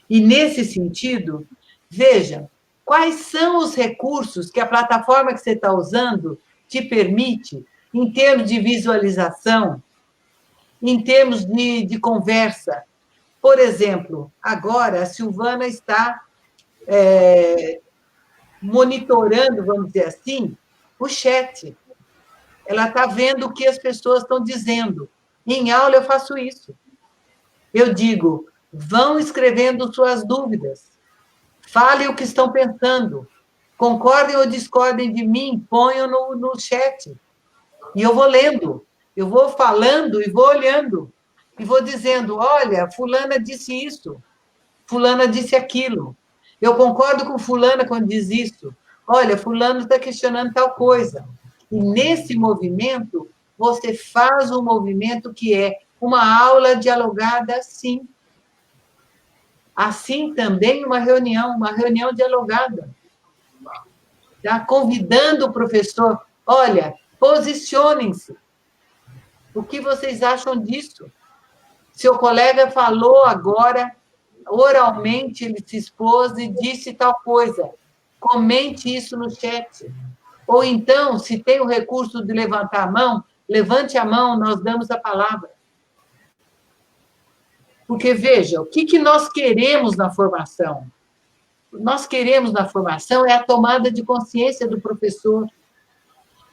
E, nesse sentido, veja, quais são os recursos que a plataforma que você está usando te permite, em termos de visualização, em termos de conversa. Por exemplo, agora a Silvana está monitorando, vamos dizer assim, o chat. Ela está vendo o que as pessoas estão dizendo. Em aula eu faço isso. Eu digo, vão escrevendo suas dúvidas. Falem o que estão pensando. Concordem ou discordem de mim, ponham no chat. E eu vou lendo, eu vou falando e vou olhando. E vou dizendo, olha, fulana disse isso, fulana disse aquilo. Eu concordo com fulana quando diz isso. Olha, fulano está questionando tal coisa. E nesse movimento, você faz um movimento que é uma aula dialogada assim. Assim também uma reunião dialogada. Tá? Convidando o professor, olha, posicionem-se. O que vocês acham disso? Seu colega falou agora, oralmente, ele se expôs e disse tal coisa. Comente isso no chat. Ou então, se tem o recurso de levantar a mão, levante a mão, nós damos a palavra. Porque, veja, o que nós queremos na formação? O que nós queremos na formação é a tomada de consciência do professor,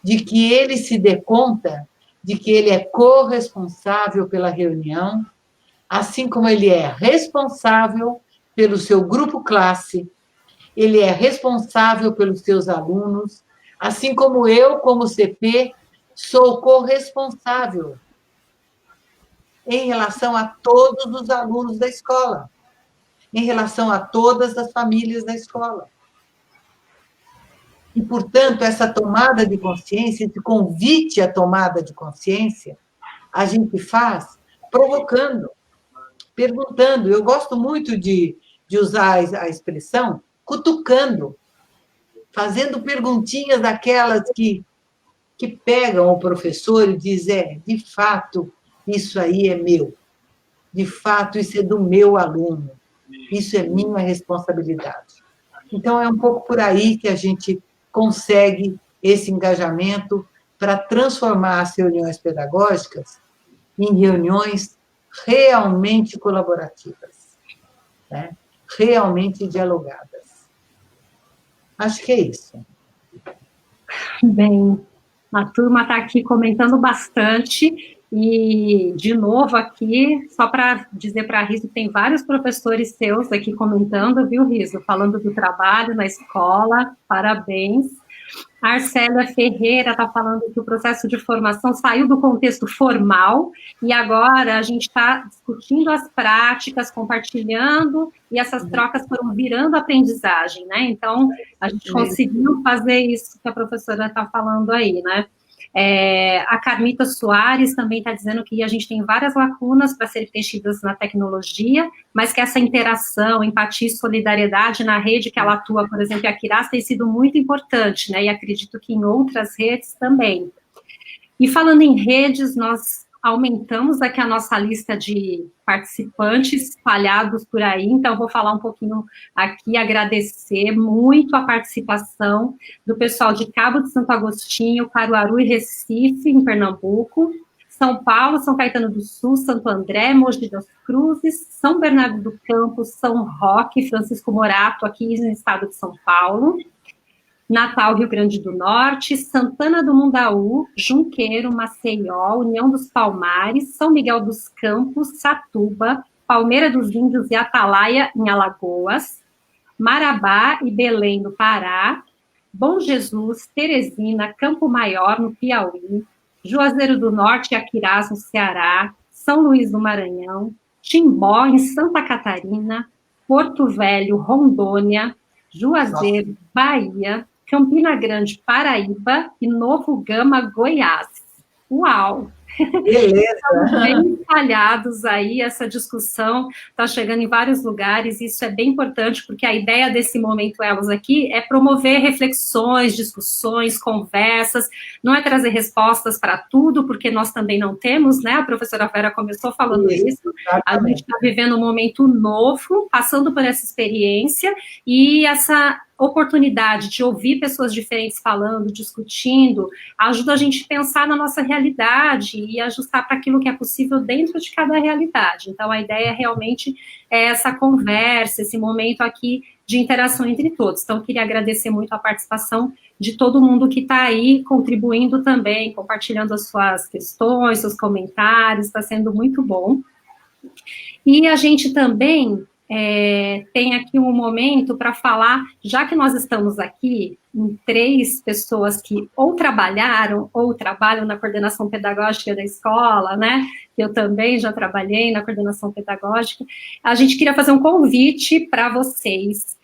de que ele se dê conta de que ele é corresponsável pela reunião, assim como ele é responsável pelo seu grupo classe, ele é responsável pelos seus alunos, assim como eu, como CP, sou corresponsável em relação a todos os alunos da escola, em relação a todas as famílias da escola. E, portanto, essa tomada de consciência, esse convite à tomada de consciência, a gente faz provocando, perguntando. Eu gosto muito de usar a expressão cutucando, fazendo perguntinhas daquelas que pegam o professor e dizem, de fato, isso aí é meu. De fato, isso é do meu aluno. Isso é minha responsabilidade. Então, é um pouco por aí que a gente consegue esse engajamento para transformar as reuniões pedagógicas em reuniões realmente colaborativas, né? Realmente dialogadas. Acho que é isso. Bem, a turma está aqui comentando bastante e, de novo, aqui, só para dizer para a Riso, tem vários professores seus aqui comentando, viu, Riso? Falando do trabalho na escola, parabéns. A Arcélia Ferreira está falando que o processo de formação saiu do contexto formal e agora a gente está discutindo as práticas, compartilhando, e essas trocas foram virando aprendizagem, né? Então, a gente conseguiu fazer isso que a professora está falando aí, né? A Carmita Soares também está dizendo que a gente tem várias lacunas para serem preenchidas na tecnologia, mas que essa interação, empatia e solidariedade na rede que ela atua, por exemplo, a Quiraz, tem sido muito importante, né? E acredito que em outras redes também. E falando em redes, nós aumentamos aqui a nossa lista de participantes espalhados por aí, então vou falar um pouquinho aqui, agradecer muito a participação do pessoal de Cabo de Santo Agostinho, Caruaru e Recife, em Pernambuco, São Paulo, São Caetano do Sul, Santo André, Mogi das Cruzes, São Bernardo do Campo, São Roque, Francisco Morato, aqui no estado de São Paulo, Natal, Rio Grande do Norte, Santana do Mundaú, Junqueiro, Maceió, União dos Palmares, São Miguel dos Campos, Satuba, Palmeira dos Índios e Atalaia, em Alagoas, Marabá e Belém, no Pará, Bom Jesus, Teresina, Campo Maior, no Piauí, Juazeiro do Norte e Aquirás, no Ceará, São Luís do Maranhão, Timbó, em Santa Catarina, Porto Velho, Rondônia, Juazeiro, Bahia, Campina Grande, Paraíba e Novo Gama, Goiás. Uau! Beleza! Estão bem espalhados aí, essa discussão está chegando em vários lugares, e isso é bem importante, porque a ideia desse Momento Elos aqui é promover reflexões, discussões, conversas, não é trazer respostas para tudo, porque nós também não temos, né? A professora Vera começou falando isso. A gente está vivendo um momento novo, passando por essa experiência, e essa oportunidade de ouvir pessoas diferentes falando, discutindo, ajuda a gente a pensar na nossa realidade e ajustar para aquilo que é possível dentro de cada realidade. Então, a ideia realmente é essa conversa, esse momento aqui de interação entre todos. Então, eu queria agradecer muito a participação de todo mundo que está aí contribuindo também, compartilhando as suas questões, seus comentários, está sendo muito bom. E a gente também tem aqui um momento para falar, já que nós estamos aqui em 3 pessoas que ou trabalharam ou trabalham na coordenação pedagógica da escola, né? Eu também já trabalhei na coordenação pedagógica. A gente queria fazer um convite para vocês.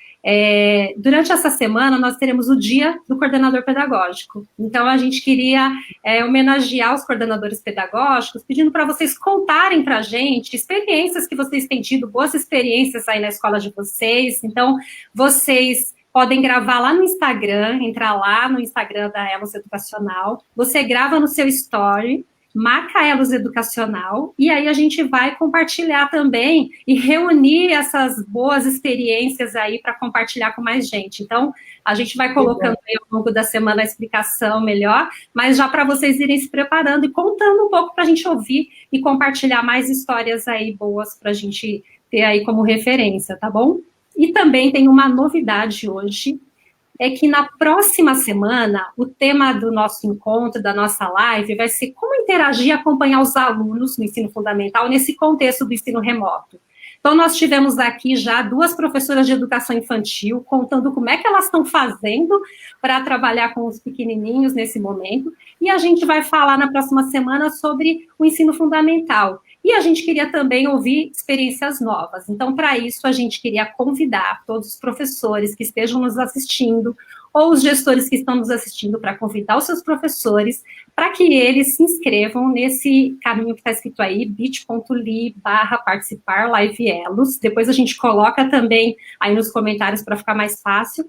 Durante essa semana, nós teremos o Dia do Coordenador Pedagógico. Então, a gente queria homenagear os coordenadores pedagógicos, pedindo para vocês contarem para a gente experiências que vocês têm tido, boas experiências aí na escola de vocês. Então, vocês podem gravar lá no Instagram, entrar lá no Instagram da Elos Educacional, você grava no seu story, marca Elos Educacional, e aí a gente vai compartilhar também e reunir essas boas experiências aí para compartilhar com mais gente. Então, a gente vai colocando aí ao longo da semana a explicação melhor, mas já para vocês irem se preparando e contando um pouco para a gente ouvir e compartilhar mais histórias aí boas para a gente ter aí como referência, tá bom? E também tem uma novidade hoje, é que na próxima semana, o tema do nosso encontro, da nossa live, vai ser como interagir e acompanhar os alunos no ensino fundamental nesse contexto do ensino remoto. Então, nós tivemos aqui já 2 professoras de educação infantil contando como é que elas estão fazendo para trabalhar com os pequenininhos nesse momento, e a gente vai falar na próxima semana sobre o ensino fundamental. E a gente queria também ouvir experiências novas. Então, para isso, a gente queria convidar todos os professores que estejam nos assistindo, ou os gestores que estão nos assistindo, para convidar os seus professores, para que eles se inscrevam nesse caminho que está escrito aí, bit.ly/participar Live Elos. Depois a gente coloca também aí nos comentários para ficar mais fácil.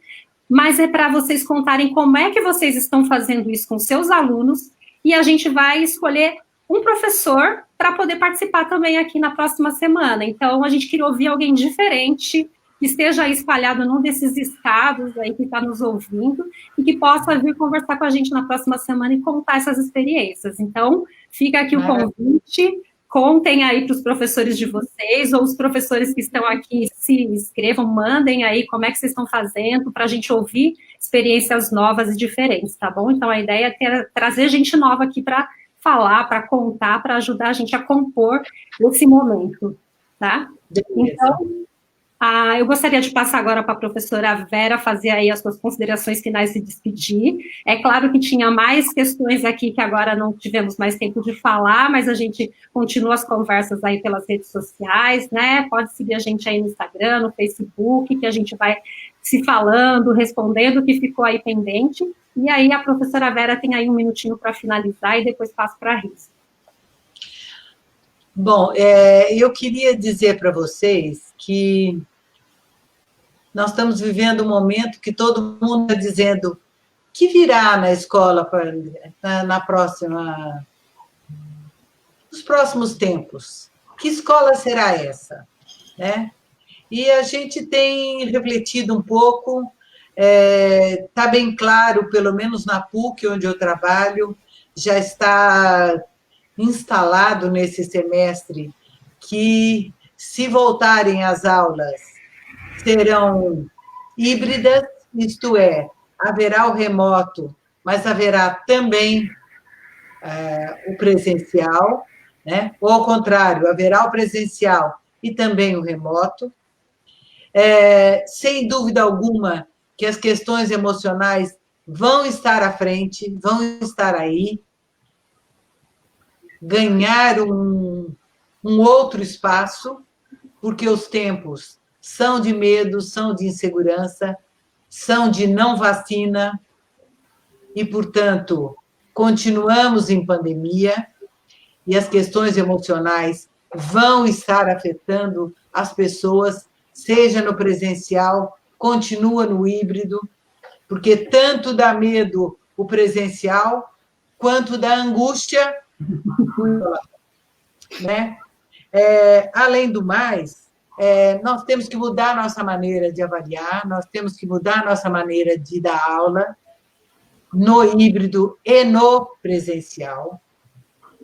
Mas é para vocês contarem como é que vocês estão fazendo isso com seus alunos, e a gente vai escolher um professor para poder participar também aqui na próxima semana. Então, a gente queria ouvir alguém diferente, que esteja aí espalhado num desses estados aí que está nos ouvindo, e que possa vir conversar com a gente na próxima semana e contar essas experiências. Então, fica aqui o convite, contem aí para os professores de vocês, ou os professores que estão aqui se inscrevam, mandem aí como é que vocês estão fazendo, para a gente ouvir experiências novas e diferentes, tá bom? Então, a ideia é trazer gente nova aqui para falar, para contar, para ajudar a gente a compor esse momento, tá? Então, eu gostaria de passar agora para a professora Vera fazer aí as suas considerações finais e despedir. É claro que tinha mais questões aqui que agora não tivemos mais tempo de falar, mas a gente continua as conversas aí pelas redes sociais, né? Pode seguir a gente aí no Instagram, no Facebook, que a gente vai se falando, respondendo o que ficou aí pendente. E aí a professora Vera tem aí um minutinho para finalizar e depois passo para a Risa. Bom, eu queria dizer para vocês que nós estamos vivendo um momento que todo mundo está dizendo que virá na escola nos próximos tempos? Que escola será essa? Né? E a gente tem refletido um pouco, está bem claro, pelo menos na PUC, onde eu trabalho, já está instalado nesse semestre que, se voltarem às aulas, serão híbridas, isto é, haverá o remoto, mas haverá também o presencial, né? Ou ao contrário, haverá o presencial e também o remoto. Sem dúvida alguma que as questões emocionais vão estar à frente, vão estar aí, ganhar um outro espaço, porque os tempos são de medo, são de insegurança, são de não vacina, e, portanto, continuamos em pandemia, e as questões emocionais vão estar afetando as pessoas, seja no presencial, continua no híbrido, porque tanto dá medo o presencial, quanto dá angústia, né? Além do mais, nós temos que mudar a nossa maneira de avaliar, nós temos que mudar a nossa maneira de dar aula, no híbrido e no presencial,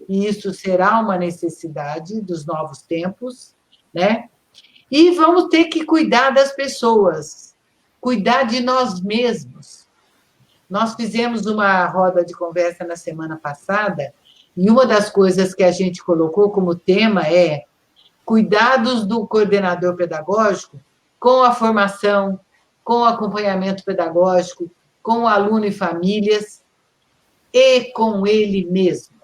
e isso será uma necessidade dos novos tempos, né? E vamos ter que cuidar das pessoas, cuidar de nós mesmos. Nós fizemos uma roda de conversa na semana passada, e uma das coisas que a gente colocou como tema é cuidados do coordenador pedagógico com a formação, com o acompanhamento pedagógico, com o aluno e famílias, e com ele mesmo.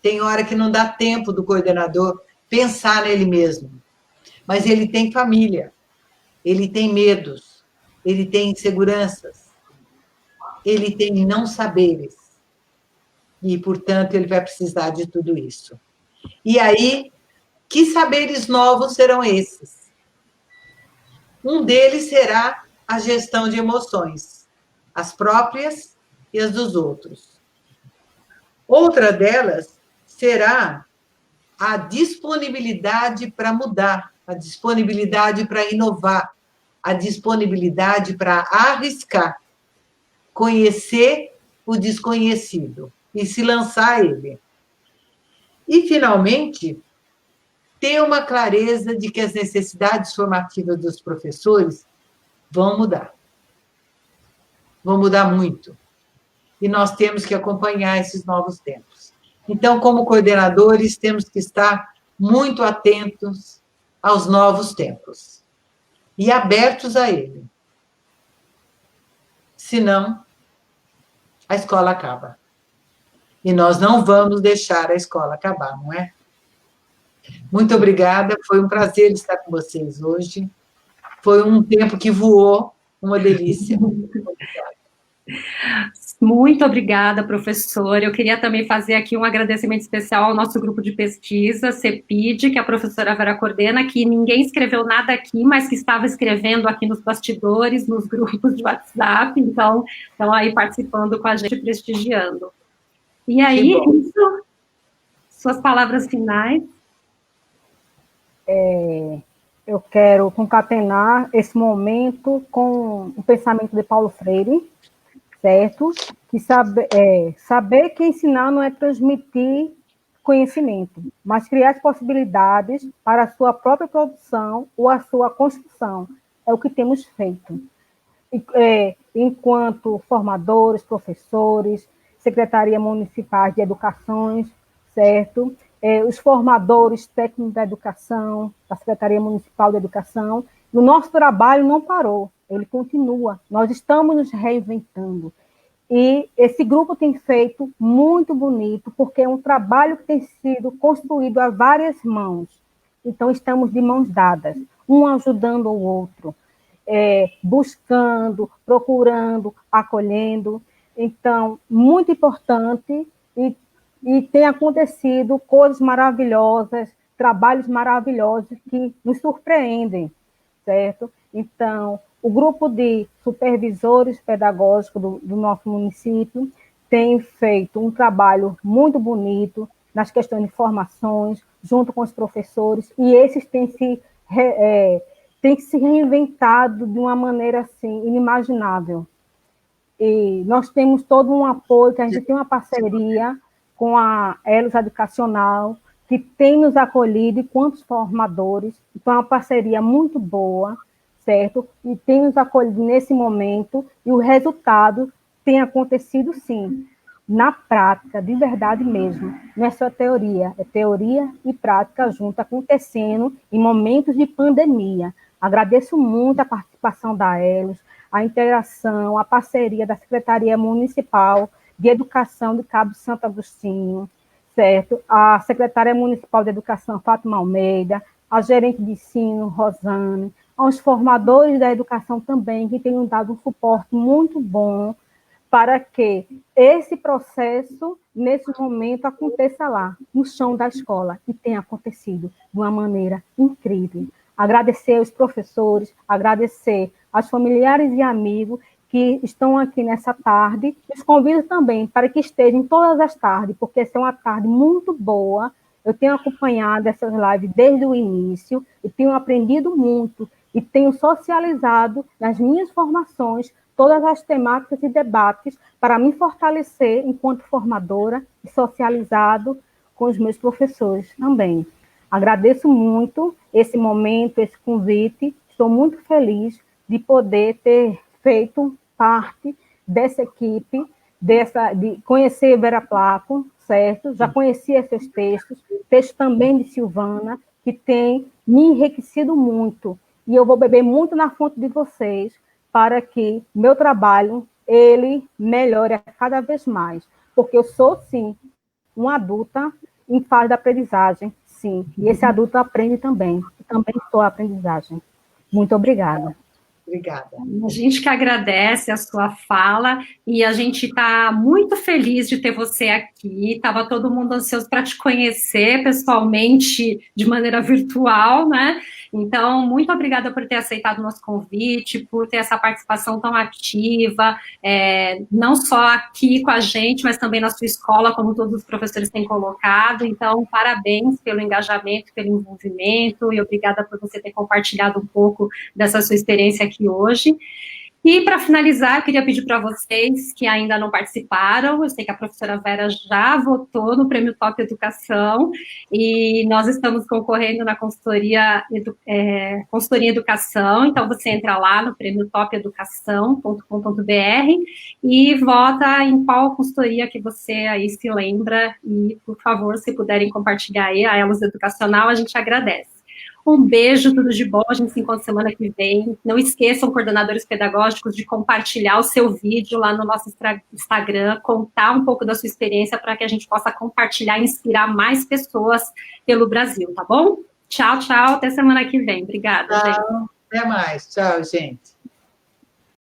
Tem hora que não dá tempo do coordenador pensar nele mesmo, mas ele tem família, ele tem medos, ele tem inseguranças, ele tem não saberes, e, portanto, ele vai precisar de tudo isso. E aí, que saberes novos serão esses? Um deles será a gestão de emoções, as próprias e as dos outros. Outra delas será a disponibilidade para mudar, a disponibilidade para inovar, a disponibilidade para arriscar, conhecer o desconhecido e se lançar a ele. E, finalmente, ter uma clareza de que as necessidades formativas dos professores vão mudar. Vão mudar muito. E nós temos que acompanhar esses novos tempos. Então, como coordenadores, temos que estar muito atentos aos novos tempos e abertos a ele. Senão, a escola acaba. E nós não vamos deixar a escola acabar, não é? Muito obrigada, foi um prazer estar com vocês hoje. Foi um tempo que voou, uma delícia. Muito obrigada, professora. Eu queria também fazer aqui um agradecimento especial ao nosso grupo de pesquisa, CEPID, que a professora Vera coordena, que ninguém escreveu nada aqui, mas que estava escrevendo aqui nos bastidores, nos grupos de WhatsApp, então estão aí participando com a gente, prestigiando. E aí, isso, suas palavras finais. Eu quero concatenar esse momento com o pensamento de Paulo Freire, certo? Que saber que ensinar não é transmitir conhecimento, mas criar as possibilidades para a sua própria produção ou a sua construção. É o que temos feito. Enquanto formadores, professores, Secretaria Municipal de Educação, certo? Os formadores técnicos da educação, da Secretaria Municipal de Educação, o nosso trabalho não parou, ele continua. Nós estamos nos reinventando. E esse grupo tem feito muito bonito, porque é um trabalho que tem sido construído a várias mãos. Então, estamos de mãos dadas, um ajudando o outro, buscando, procurando, acolhendo. Então, muito importante, e tem acontecido coisas maravilhosas, trabalhos maravilhosos que nos surpreendem, certo? Então, O grupo de supervisores pedagógicos do nosso município tem feito um trabalho muito bonito nas questões de formações, junto com os professores, e esses têm se reinventado de uma maneira assim, inimaginável. E nós temos todo um apoio, que a gente tem uma parceria com a Elos Educacional, que tem nos acolhido enquanto formadores, então é uma parceria muito boa, certo? E tem nos acolhido nesse momento, e o resultado tem acontecido, sim, na prática, de verdade mesmo. Não é só teoria, é teoria e prática junto, acontecendo em momentos de pandemia. Agradeço muito a participação da Elos, a integração, a parceria da Secretaria Municipal de Educação de Cabo Santo Agostinho, certo? A Secretária Municipal de Educação, Fátima Almeida, a gerente de ensino, Rosane, aos formadores da educação também, que têm dado um suporte muito bom para que esse processo, nesse momento, aconteça lá, no chão da escola, e tem acontecido de uma maneira incrível. Agradecer aos professores, agradecer aos familiares e amigos que estão aqui nessa tarde. Os convido também para que estejam todas as tardes, porque essa é uma tarde muito boa. Eu tenho acompanhado essas lives desde o início e tenho aprendido muito e tenho socializado nas minhas formações todas as temáticas e debates para me fortalecer enquanto formadora e socializado com os meus professores também. Agradeço muito esse momento, esse convite. Estou muito feliz de poder ter feito parte dessa equipe, de conhecer Vera Placo, certo? Já conhecia seus textos também de Silvana, que tem me enriquecido muito. E eu vou beber muito na fonte de vocês para que meu trabalho, ele melhore a cada vez mais. Porque eu sou, sim, uma adulta em fase de aprendizagem, sim. E esse adulto aprende também. Eu também estou em aprendizagem. Muito obrigada. Obrigada. A gente que agradece a sua fala e a gente está muito feliz de ter você aqui. Estava todo mundo ansioso para te conhecer pessoalmente, de maneira virtual, né? Então, muito obrigada por ter aceitado o nosso convite, por ter essa participação tão ativa, não só aqui com a gente, mas também na sua escola, como todos os professores têm colocado. Então, parabéns pelo engajamento, pelo envolvimento, e obrigada por você ter compartilhado um pouco dessa sua experiência aqui hoje. E, para finalizar, eu queria pedir para vocês que ainda não participaram, eu sei que a professora Vera já votou no Prêmio Top Educação, e nós estamos concorrendo na consultoria Educação, então você entra lá no prêmiotopeducação.com.br e vota em qual consultoria que você aí se lembra, e, por favor, se puderem compartilhar aí a Elos Educacional, a gente agradece. Um beijo, tudo de bom, a gente se encontra semana que vem. Não esqueçam, coordenadores pedagógicos, de compartilhar o seu vídeo lá no nosso Instagram, contar um pouco da sua experiência para que a gente possa compartilhar e inspirar mais pessoas pelo Brasil, tá bom? Tchau, tchau, até semana que vem. Obrigada, Tchau, gente. até mais. Tchau, gente.